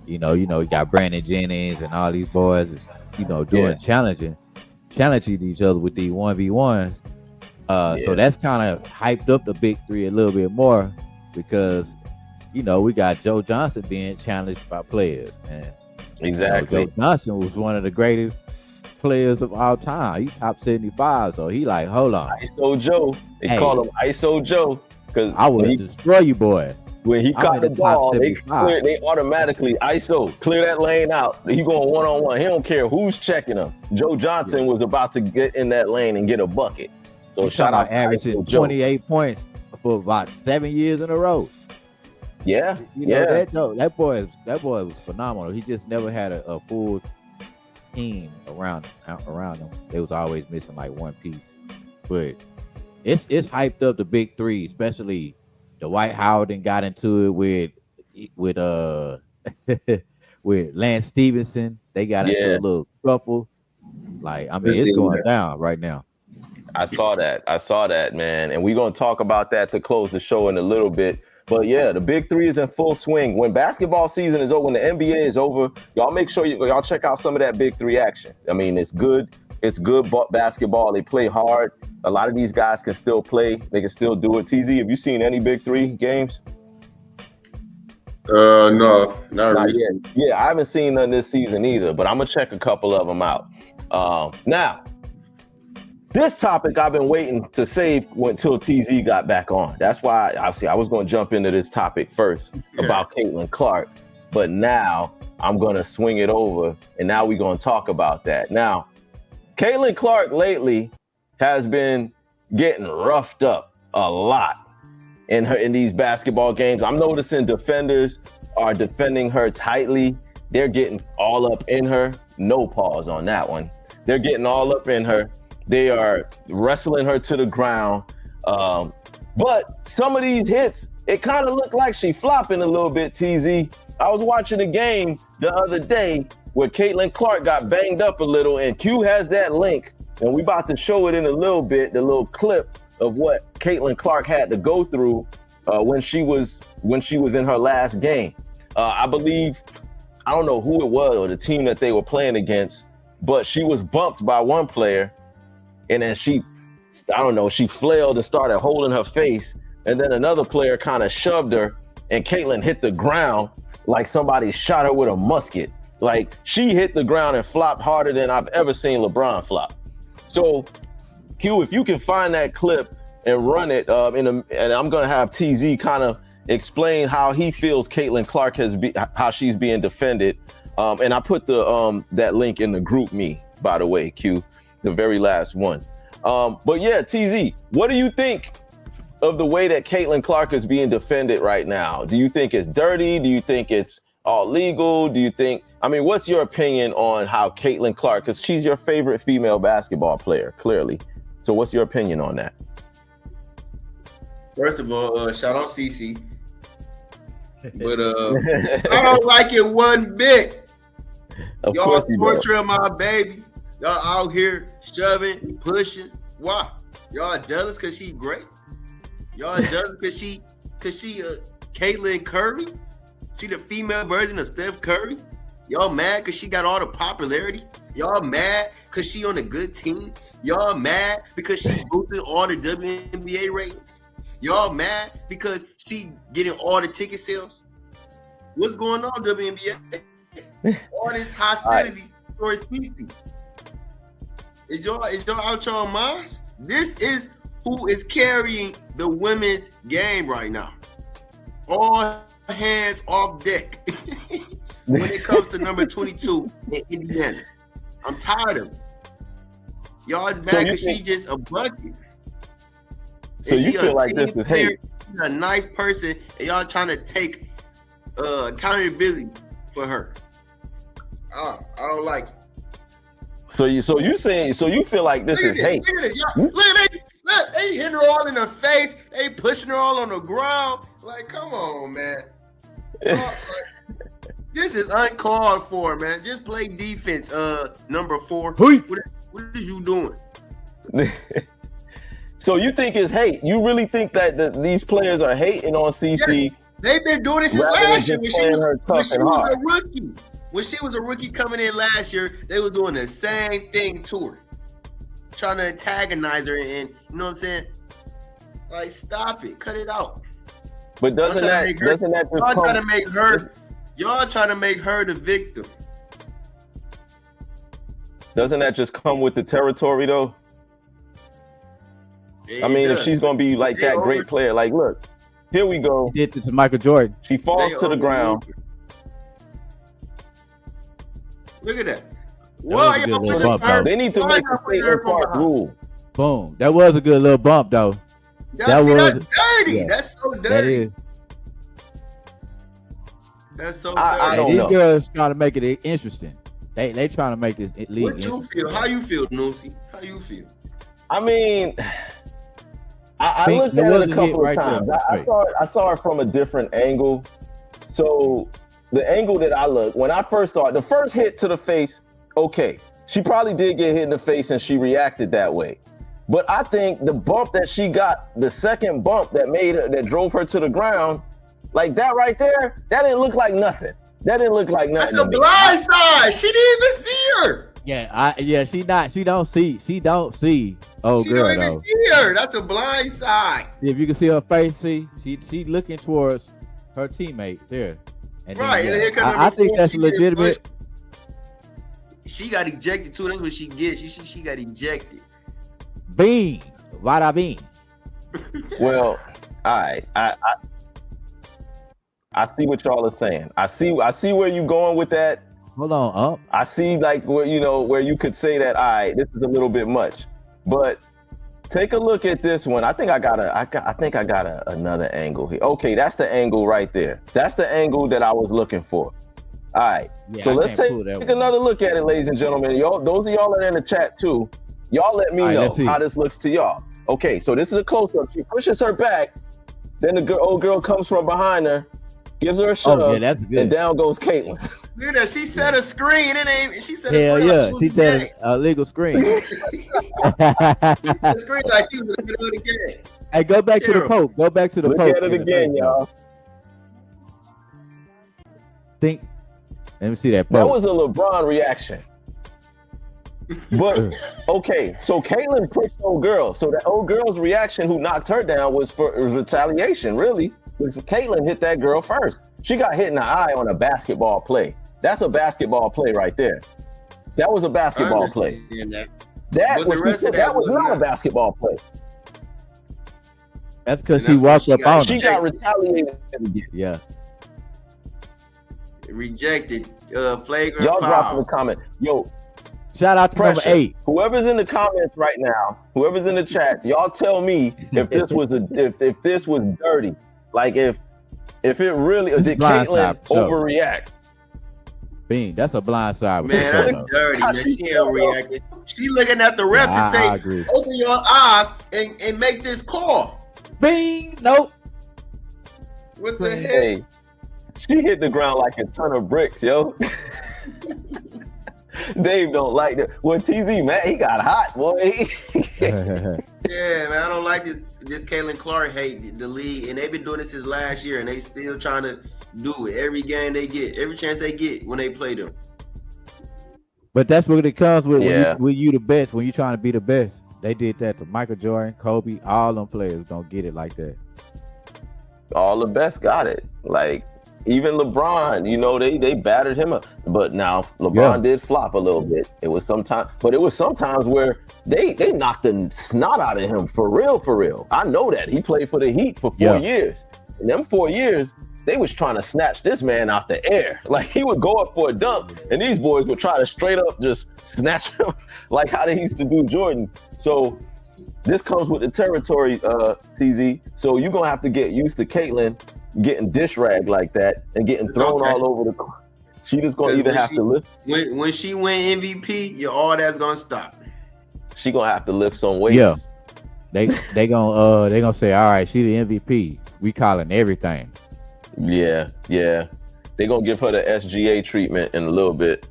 You got Brandon Jennings and all these boys, doing challenging each other with these 1v1s. So that's kind of hyped up the Big Three a little bit more because, we got Joe Johnson being challenged by players. And exactly. Joe Johnson was one of the greatest players of all time. He top 75, so he like, hold on. ISO Joe. They call him ISO Joe because I will destroy you, boy. When he caught the ball, they automatically ISO, clear that lane out. He going one-on-one. He don't care who's checking him. Joe Johnson was about to get in that lane and get a bucket. So shout out averaging 28 points for about 7 years in a row. Yeah. That boy was phenomenal. He just never had a full team around him. They was always missing like one piece. But it's hyped up the Big Three, especially Dwight Howard and got into it with with Lance Stevenson. They got into a little scuffle. Like, I mean, it's going down right now. I saw that, man. And we're going to talk about that to close the show in a little bit. But yeah, the Big Three is in full swing. When basketball season is over, when the NBA is over, y'all make sure y'all check out some of that Big Three action. I mean, it's good. It's good basketball. They play hard. A lot of these guys can still play. They can still do it. TZ, have you seen any Big Three games? No, not yet. recently. Yeah, I haven't seen none this season either, but I'm gonna check a couple of them out. Now, this topic I've been waiting to save until TZ got back on. That's why I was going to jump into this topic first about Caitlin Clark, but now I'm going to swing it over, and now we're going to talk about that. Now, Caitlin Clark lately has been getting roughed up a lot in these basketball games. I'm noticing defenders are defending her tightly. They're getting all up in her. No pause on that one. They're getting all up in her. They are wrestling her to the ground. But some of these hits, it kind of looked like she flopping a little bit, TZ. I was watching a game the other day where Caitlin Clark got banged up a little, and Q has that link, and we about to show it in a little bit, the little clip of what Caitlin Clark had to go through when she was in her last game. I believe, I don't know who it was or the team that they were playing against, but she was bumped by one player, and then she flailed and started holding her face, and then another player kind of shoved her, and Caitlin hit the ground like somebody shot her with a musket. Like, she hit the ground and flopped harder than I've ever seen LeBron flop. So, Q, if you can find that clip and run it, and I'm gonna have TZ kind of explain how he feels Caitlin Clark how she's being defended. And I put that link in the group me, by the way, Q, the very last one. But yeah, TZ, what do you think of the way that Caitlin Clark is being defended right now? Do you think it's dirty? Do you think it's all legal? What's your opinion on how Caitlin Clark, because she's your favorite female basketball player, clearly. So what's your opinion on that? First of all, shout out CC. But I don't like it one bit. Y'all torturing my baby. Y'all out here shoving, pushing. Why? Y'all jealous because she great? Y'all jealous because she Caitlin Curry? She the female version of Steph Curry? Y'all mad because she got all the popularity? Y'all mad because she on a good team? Y'all mad because she boosted all the WNBA ratings? Y'all mad because she getting all the ticket sales? What's going on, WNBA? All this hostility towards PC. Is y'all out y'all minds? This is who is carrying the women's game right now. All hands off deck when it comes to number 22 in Indiana. I'm tired of it. Y'all mad because she just a bucket. So you feel like this is hate? She's a nice person, and y'all trying to take accountability for her. I don't like it. So you feel like this is hate? Look at this. Look, they hitting her all in the face. They pushing her all on the ground. Like, come on, man. This is uncalled for, man. Just play defense, number 4. What is you doing? So you think it's hate? You really think that these players are hating on CC? Yes, they've been doing this since last year when she was a rookie. When she was a rookie coming in last year, they were doing the same thing to her. Trying to antagonize her, and you know what I'm saying? Like, stop it. Cut it out. But doesn't that just y'all trying to make her the victim? Doesn't that just come with the territory, though? If she's gonna be like that great player, like, look, here we go. Did it to Michael Jordan. She falls to the ground. Look at that. Well, they need to make a Caitlin Clark rule. Boom. That was a good little bump, though. That's dirty. Yeah. That's so dirty. That is. That's so dirty. I don't know. These girls trying to make it interesting. They trying to make this league. What you feel? How you feel, Noosie? How you feel? I looked at it a couple of times. I saw it from a different angle. So the angle that I looked, when I first saw it, the first hit to the face, okay, she probably did get hit in the face and she reacted that way. But I think the bump that she got, the second bump that drove her to the ground, like that right there, that didn't look like nothing. That didn't look like nothing. That's a blind side. She didn't even see her. She don't see. Oh, she girl, don't even see her. That's a blind side. If you can see her face, she looking towards her teammate there. Right. I think that's legitimate. She got ejected too. That's what she gets. She got ejected. Bean. Vada bean. Well, all right. I see what y'all are saying. I see where you going with that. Hold on, I see like where you could say that. All right, this is a little bit much, but take a look at this one. I think I got another angle here. Okay, that's the angle right there. That's the angle that I was looking for. All right, so let's take another look at it, ladies and gentlemen. Y'all, those of y'all that are in the chat too, y'all let me know how this looks to y'all. Okay, so this is a close-up. She pushes her back, then the old girl comes from behind her, gives her a shove, that's good. and down goes Caitlyn. Look at that. She set a screen. She set a screen. Yeah, she set a legal screen. She set a screen like she was in the middle of the game. Hey, go back to the Pope. Go back to the Pope. Look at it again, y'all. Let me see that Pope. That was a LeBron reaction. But okay, so Caitlyn pushed old girl. So that old girl's reaction, who knocked her down, was retaliation, really. Because Caitlyn hit that girl first. She got hit in the eye on a basketball play. That's a basketball play right there. That was a basketball play. That was not a basketball play. That's because she walked up on her. She got retaliated again. Yeah. Rejected. Flagrant Y'all foul. drop in the comment. Yo, shout out to number 8. Whoever's in the comments right now, whoever's in the chats, y'all tell me if this was if this was dirty. Like if it really did Caitlyn overreact. Bean, that's a blind side. Man, that's dirty, man. She ain't reacting. She looking at the refs and say, open your eyes and make this call. Bean, nope. What the heck? Hey, she hit the ground like a ton of bricks, yo. Dave don't like that. Well, TZ, man, he got hot, boy. Yeah, man, I don't like this Caitlin Clark hate the league, and they've been doing this since last year, and they still trying to do it every game they get, every chance they get when they play them. But that's what it comes with when you the best, when you're trying to be the best. They did that to Michael Jordan, Kobe, all them players don't get it like that. All the best got it. Like, even LeBron, they battered him up. But now LeBron did flop a little bit. It was sometimes where they knocked the snot out of him for real. I know that. He played for the Heat for 4 years. In them 4 years, they was trying to snatch this man out the air. Like, he would go up for a dunk, and these boys would try to straight up just snatch him like how they used to do Jordan. So this comes with the territory, TZ. So you're going to have to get used to Caitlyn getting dish ragged like that and getting thrown all over the court. She just going to either have to lift. When she win MVP, all that's going to stop. She going to have to lift some weights. Yeah. They gonna say, all right, she the MVP. We calling everything. Yeah. They gonna give her the SGA treatment in a little bit.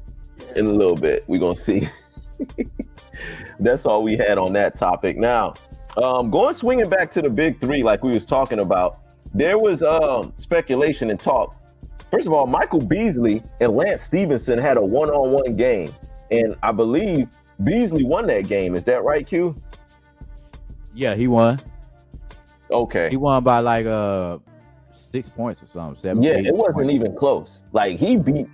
We're gonna see. That's all we had on that topic. Now, swinging back to the big three, like we was talking about, there was speculation and talk. First of all, Michael Beasley and Lance Stevenson had a one-on-one game, and I believe Beasley won that game. Is that right, Q? Yeah, he won. Okay. He won by like 6 points or something. 7. Yeah, it wasn't even close. Like, he beat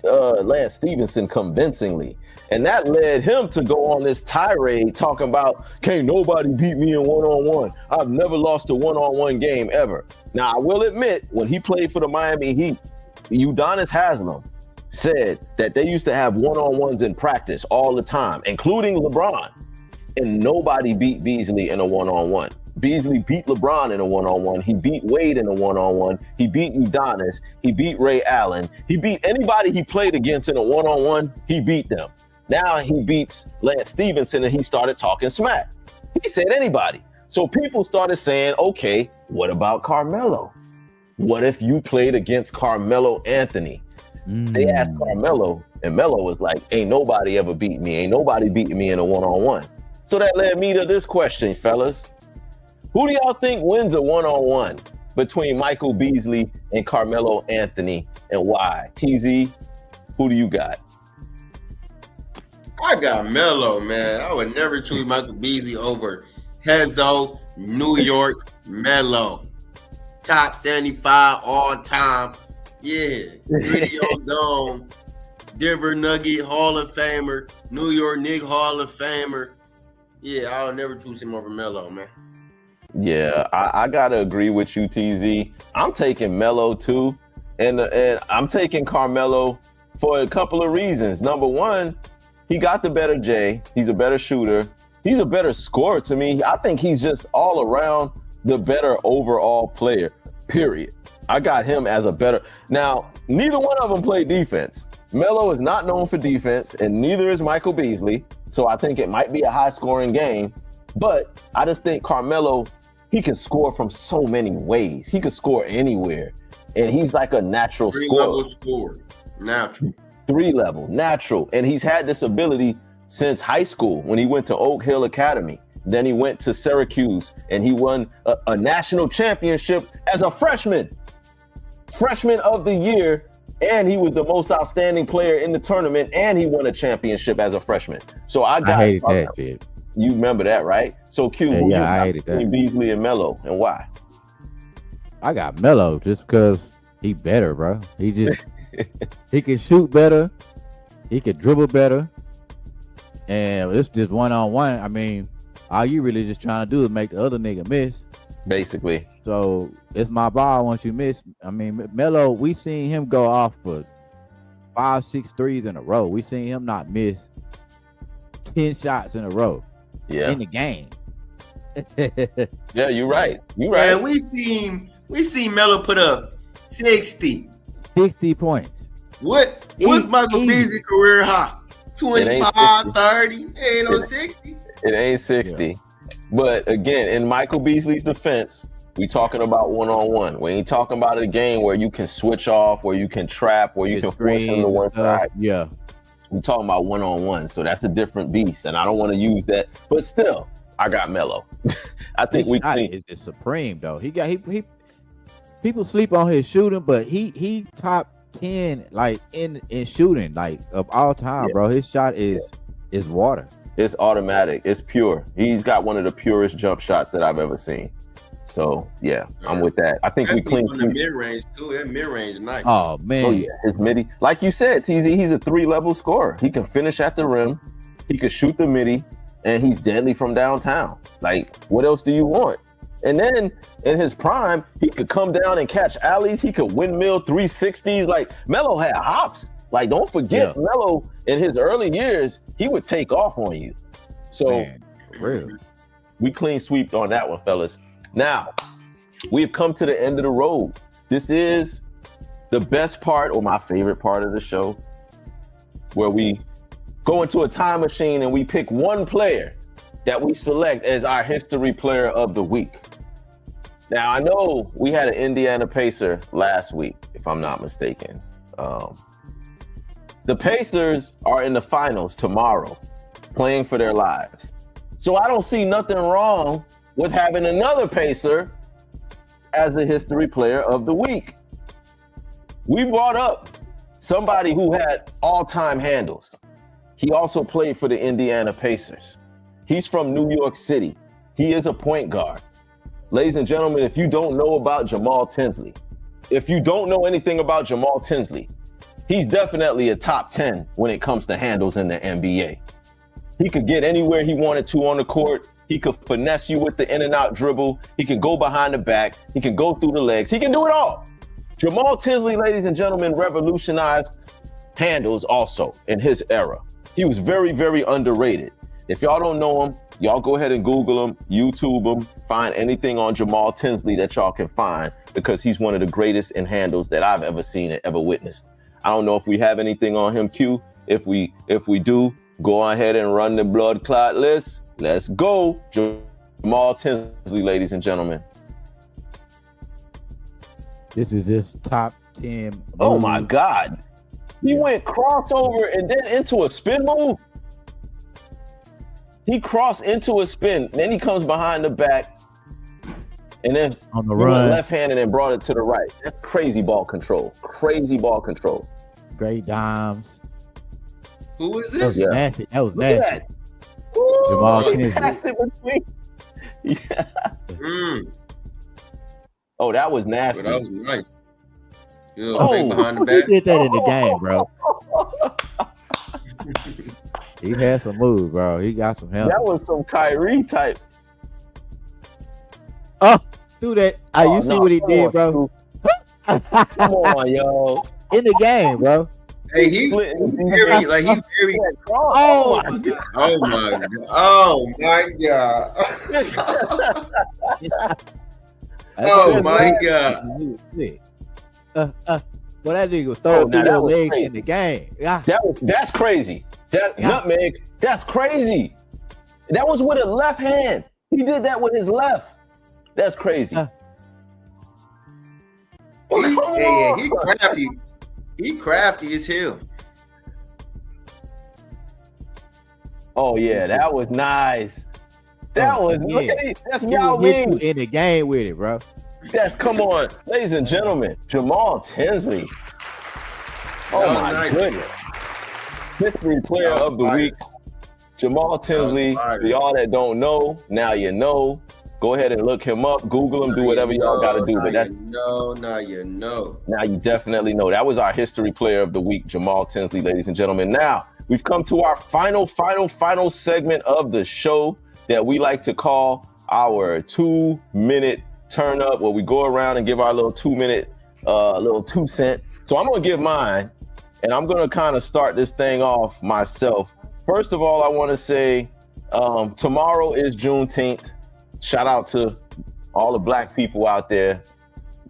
Lance Stevenson convincingly. And that led him to go on this tirade talking about, can't nobody beat me in one-on-one. I've never lost a one-on-one game ever. Now, I will admit, when he played for the Miami Heat, Udonis Haslem said that they used to have one-on-ones in practice all the time, including LeBron. And nobody beat Beasley in a one-on-one. Beasley beat LeBron in a one-on-one. He beat Wade in a one-on-one. He beat Udonis. He beat Ray Allen. He beat anybody he played against in a one-on-one. He beat them. Now he beats Lance Stevenson and he started talking smack. He said anybody. So people started saying, okay, what about Carmelo? What if you played against Carmelo Anthony? They asked Carmelo, and Melo was like, ain't nobody ever beat me. Ain't nobody beating me in a one-on-one. So that led me to this question, fellas. Who do y'all think wins a one-on-one between Michael Beasley and Carmelo Anthony, and why? TZ, who do you got? I got Melo, man. I would never choose Michael Beasley over Hezo, New York, Melo. Top 75 all time. Yeah, video gone. Denver Nugget Hall of Famer, New York Knicks Hall of Famer. Yeah, I'll never choose him over Melo, man. Yeah, I gotta agree with you, TZ. I'm taking Melo too, and I'm taking Carmelo for a couple of reasons. Number one, he got the better J. He's a better shooter. He's a better scorer to me. I think he's just all around the better overall player. Period. I got him as a better. Now, neither one of them play defense. Melo is not known for defense, and neither is Michael Beasley. So I think it might be a high-scoring game. But I just think Carmelo, he can score from so many ways. He can score anywhere, and he's like a natural Three-level scorer. Natural. 3-level, natural. And he's had this ability since high school when he went to Oak Hill Academy. Then he went to Syracuse, and he won a national championship as a freshman of the year, and he was the most outstanding player in the tournament, and he won a championship as a freshman. So I hated that shit. You remember that, right? So Q, yeah, I hated that. Beasley and Melo, and why? I got Melo just because he better, bro. He just he can shoot better, he can dribble better, and it's just one-on-one. I mean, all you really just trying to do is make the other nigga miss. Basically. So it's my ball once you miss. I mean, Melo, we seen him go off for 5-6 threes in a row. We seen him not miss 10 shots in a row in the game. Yeah, you're right. You're right. And we seen Melo put up 60 points. What's Michael Beasley's career high? 25, 30. It ain't no 60. It ain't 60. Yeah. But again, in Michael Beasley's defense, we talking about one-on-one. We ain't talking about a game where you can switch off, where you can trap, where you can force him to one side. Yeah. We talking about one-on-one. So that's a different beast. And I don't want to use that. But still, I got Melo. I think it's supreme though. He people sleep on his shooting, but he top 10 like in shooting, like of all time, bro. His shot is water. It's automatic. It's pure. He's got one of the purest jump shots that I've ever seen. So yeah, I'm with that. I think we clean the mid range too. That mid range, nice. Oh man, his midi. Like you said, TZ, he's a 3-level scorer. He can finish at the rim. He can shoot the midi, and he's deadly from downtown. Like, what else do you want? And then in his prime, he could come down and catch alleys. He could windmill 360s. Like Melo had hops. Like, don't forget, Melo in his early years, he would take off on you. So, really, we clean sweeped on that one, fellas. Now, we've come to the end of the road. This is the best part, or my favorite part of the show, where we go into a time machine and we pick one player that we select as our history player of the week. Now, I know we had an Indiana Pacer last week, if I'm not mistaken. The Pacers are in the finals tomorrow, playing for their lives. So I don't see nothing wrong with having another Pacer as the history player of the week. We brought up somebody who had all-time handles. He also played for the Indiana Pacers. He's from New York City. He is a point guard. Ladies and gentlemen, if you don't know about Jamal Tinsley, if you don't know anything about Jamal Tinsley, he's definitely a top 10 when it comes to handles in the NBA. He could get anywhere he wanted to on the court. He could finesse you with the in and out dribble. He can go behind the back. He can go through the legs. He can do it all. Jamal Tinsley, ladies and gentlemen, revolutionized handles also in his era. He was very, very underrated. If y'all don't know him, y'all go ahead and Google him, YouTube him, find anything on Jamal Tinsley that y'all can find, because he's one of the greatest in handles that I've ever seen and ever witnessed. I don't know if we have anything on him, Q. If we do, go ahead and run the blood clot list. Let's go. Jamal Tinsley, ladies and gentlemen. This is just top 10. Oh my God. He went crossover and then into a spin move. He crossed into a spin, then he comes behind the back, and then on the run, left hand, and then brought it to the right. That's crazy ball control. Crazy ball control. Great dimes. Who was this? That was nasty. That was nasty. Jamal Tinsley. Yeah. Oh, that was nasty. But that was nice. Fake behind the He back. did that in the game, bro. He had some moves, bro. He got some help. That was some Kyrie type. Oh, do that. You see what he did, bro? Come on, yo. In the game, bro. Hey, he very. Oh my god! Oh my god! Oh my god! Well, that nigga was throwing through your legs crazy. In the game. Yeah, that's crazy. Nutmeg. That's crazy. That was with a left hand. He did that with his left. That's crazy. He crafty. He crafty as hell. Oh yeah, that was nice. That was that's Yao Ming in the game with it, bro. Come on, ladies and gentlemen, Jamal Tinsley. Oh my goodness. History player of the week, Jamal Tinsley. For y'all that don't know, now you know. Go ahead and look him up, Google him, do whatever y'all got to do. But that's now you know. Now you definitely know. That was our history player of the week, Jamal Tinsley, ladies and gentlemen. Now we've come to our final segment of the show that we like to call our 2-minute turn up, where we go around and give our little 2-minute, little 2 cent. So I'm gonna give mine, and I'm gonna kind of start this thing off myself. First of all, I want to say tomorrow is Juneteenth. Shout out to all the black people out there.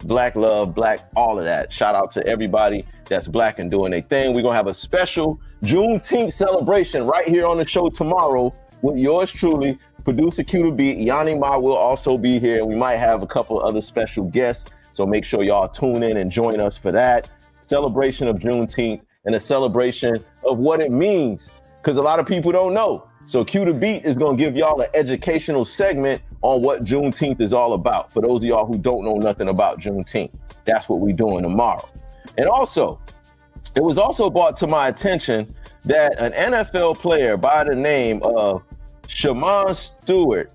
Black love, black, all of that. Shout out to everybody that's black and doing their thing. We're going to have a special Juneteenth celebration right here on the show tomorrow with yours truly, producer Q to Beat. Yanni Ma will also be here, and we might have a couple other special guests. So make sure y'all tune in and join us for that celebration of Juneteenth and a celebration of what it means, because a lot of people don't know. So Q to Beat is going to give y'all an educational segment on what Juneteenth is all about. For those of y'all who don't know nothing about Juneteenth, that's what we're doing tomorrow. And also, it was also brought to my attention that an NFL player by the name of Shaman Stewart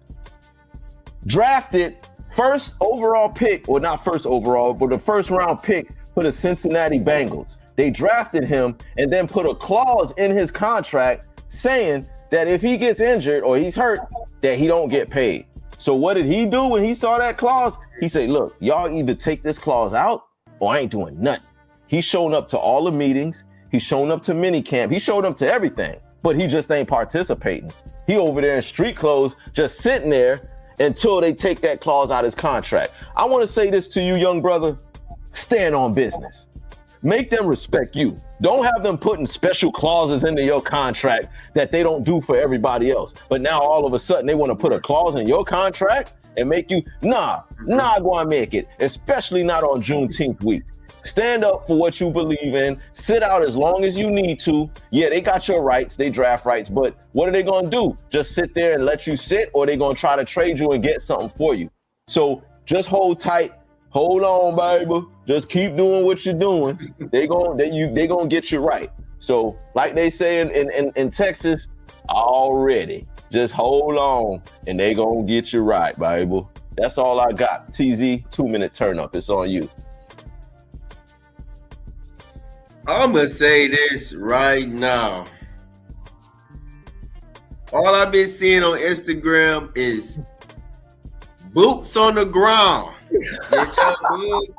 drafted first overall pick, or not first overall, but the first round pick for the Cincinnati Bengals. They drafted him and then put a clause in his contract saying that if he gets injured or he's hurt, that he don't get paid. So what did he do when he saw that clause? He said, look, y'all either take this clause out or I ain't doing nothing. He's shown up to all the meetings. He's shown up to mini camp. He showed up to everything, but he just ain't participating. He over there in street clothes, just sitting there until they take that clause out of his contract. I want to say this to you, young brother. Stand on business. Make them respect you. Don't have them putting special clauses into your contract that they don't do for everybody else. But now all of a sudden they want to put a clause in your contract and make you, not going to make it, especially not on Juneteenth week. Stand up for what you believe in. Sit out as long as you need to. Yeah, they got your rights, they draft rights, but what are they going to do? Just sit there and let you sit, or they going to try to trade you and get something for you? So just hold tight. Hold on, baby. Just keep doing what you're doing. They gonna get you right. So, like they say in Texas, already, just hold on, and they gonna get you right, baby. That's all I got. TZ, 2-minute turn up. It's on you. I'm gonna say this right now. All I've been seeing on Instagram is boots on the ground. Get your boots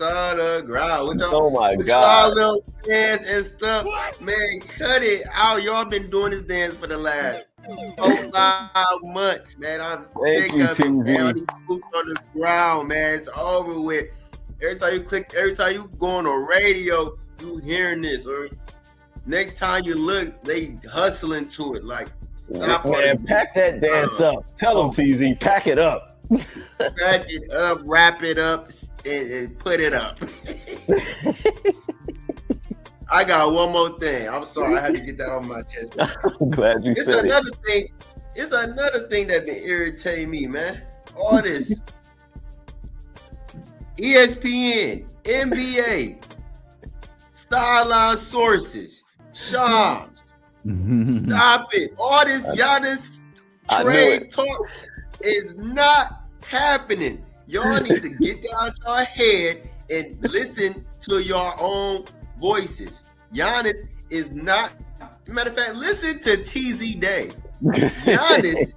on the ground. With your, oh my with God. Y'all little fans and stuff. Man, cut it out. Y'all been doing this dance for the last 5 months, man. I'm sick of it, man. All these boots on the ground, man. It's over with. Every time you go on the radio, you hearing this. Or next time you look, they hustling to it. Like, stop man, pack that dance up. Tell them, TZ, pack it up. Pack it up, wrap it up, and put it up. I got one more thing. I'm sorry, I had to get that on my chest. I'm glad you said it. It's another thing that been irritating me, man. All this ESPN, NBA, sideline sources, Shams. Stop it. All this Giannis trade talk is not happening. Y'all need to get down your head and listen to your own voices. Giannis is not. Matter of fact, listen to TZ Day. Giannis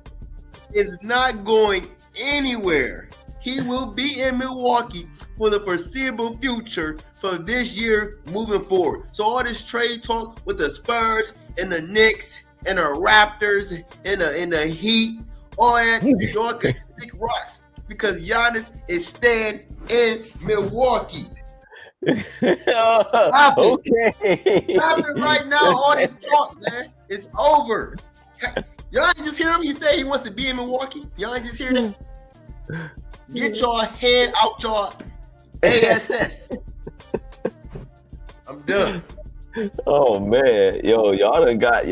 is not going anywhere. He will be in Milwaukee for the foreseeable future for this year moving forward. So all this trade talk with the Spurs and the Knicks and the Raptors and the Heat, all that, y'all can pick rocks because Giannis is staying in Milwaukee. Stop it. Stop it right now. All this talk, man, it's over. Y'all ain't just hear him? He said he wants to be in Milwaukee. Y'all ain't just hear that? Get your head out your ASS. I'm done. Oh man, yo, y'all done got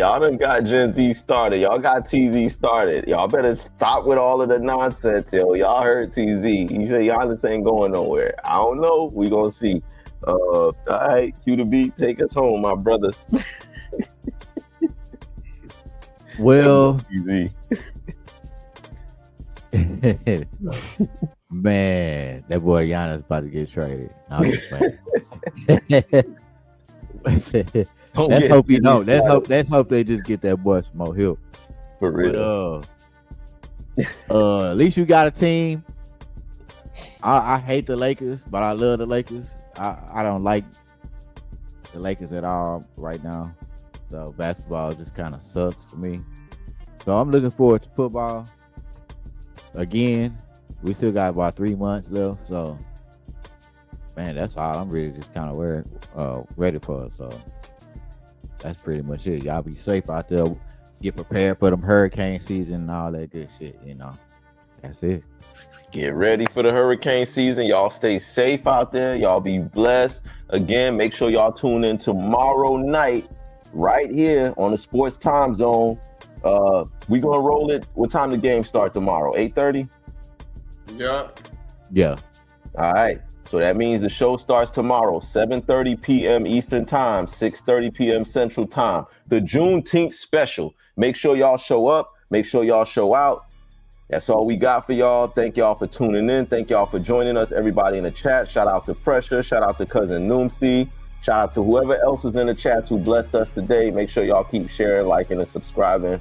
Gen Z started. Y'all got TZ started. Y'all better stop with all of the nonsense, yo. Y'all heard TZ. He said Giannis ain't going nowhere. I don't know. We gonna see. All right, Q the beat, take us home, my brother. Well, TZ. Man, that boy Giannis about to get traded. No, I'm just playing. Let's hope he don't. Let's hope they just get that boy some more help. For real. But, at least you got a team. I hate the Lakers, but I love the Lakers. I don't like the Lakers at all right now. So basketball just kind of sucks for me. So I'm looking forward to football. Again, we still got about 3 months left. So, man, that's all I'm really just kind of ready for. So that's pretty much it. Y'all be safe out there. Get prepared for them hurricane season and all that good shit. You know, that's it. Get ready for the hurricane season. Y'all stay safe out there. Y'all be blessed. Again, make sure y'all tune in tomorrow night right here on the Sports Time Zone. We gonna roll it. What time the game start tomorrow? 8:30? Yeah. All right. So that means the show starts tomorrow, 7:30 p.m. Eastern Time, 6:30 p.m. Central Time. The Juneteenth special. Make sure y'all show up. Make sure y'all show out. That's all we got for y'all. Thank y'all for tuning in. Thank y'all for joining us. Everybody in the chat. Shout out to Pressure. Shout out to Cousin Noomsi. Shout out to whoever else was in the chat who blessed us today. Make sure y'all keep sharing, liking, and subscribing.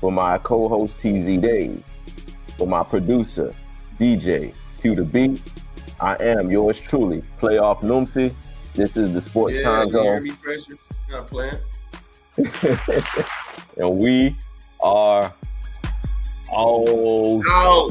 For my co-host TZ Dave, for my producer DJ Q the Beat, I am yours truly, Playoff Noomsi. This is the Sports Time Zone. Pressure. Not playing. And we are out.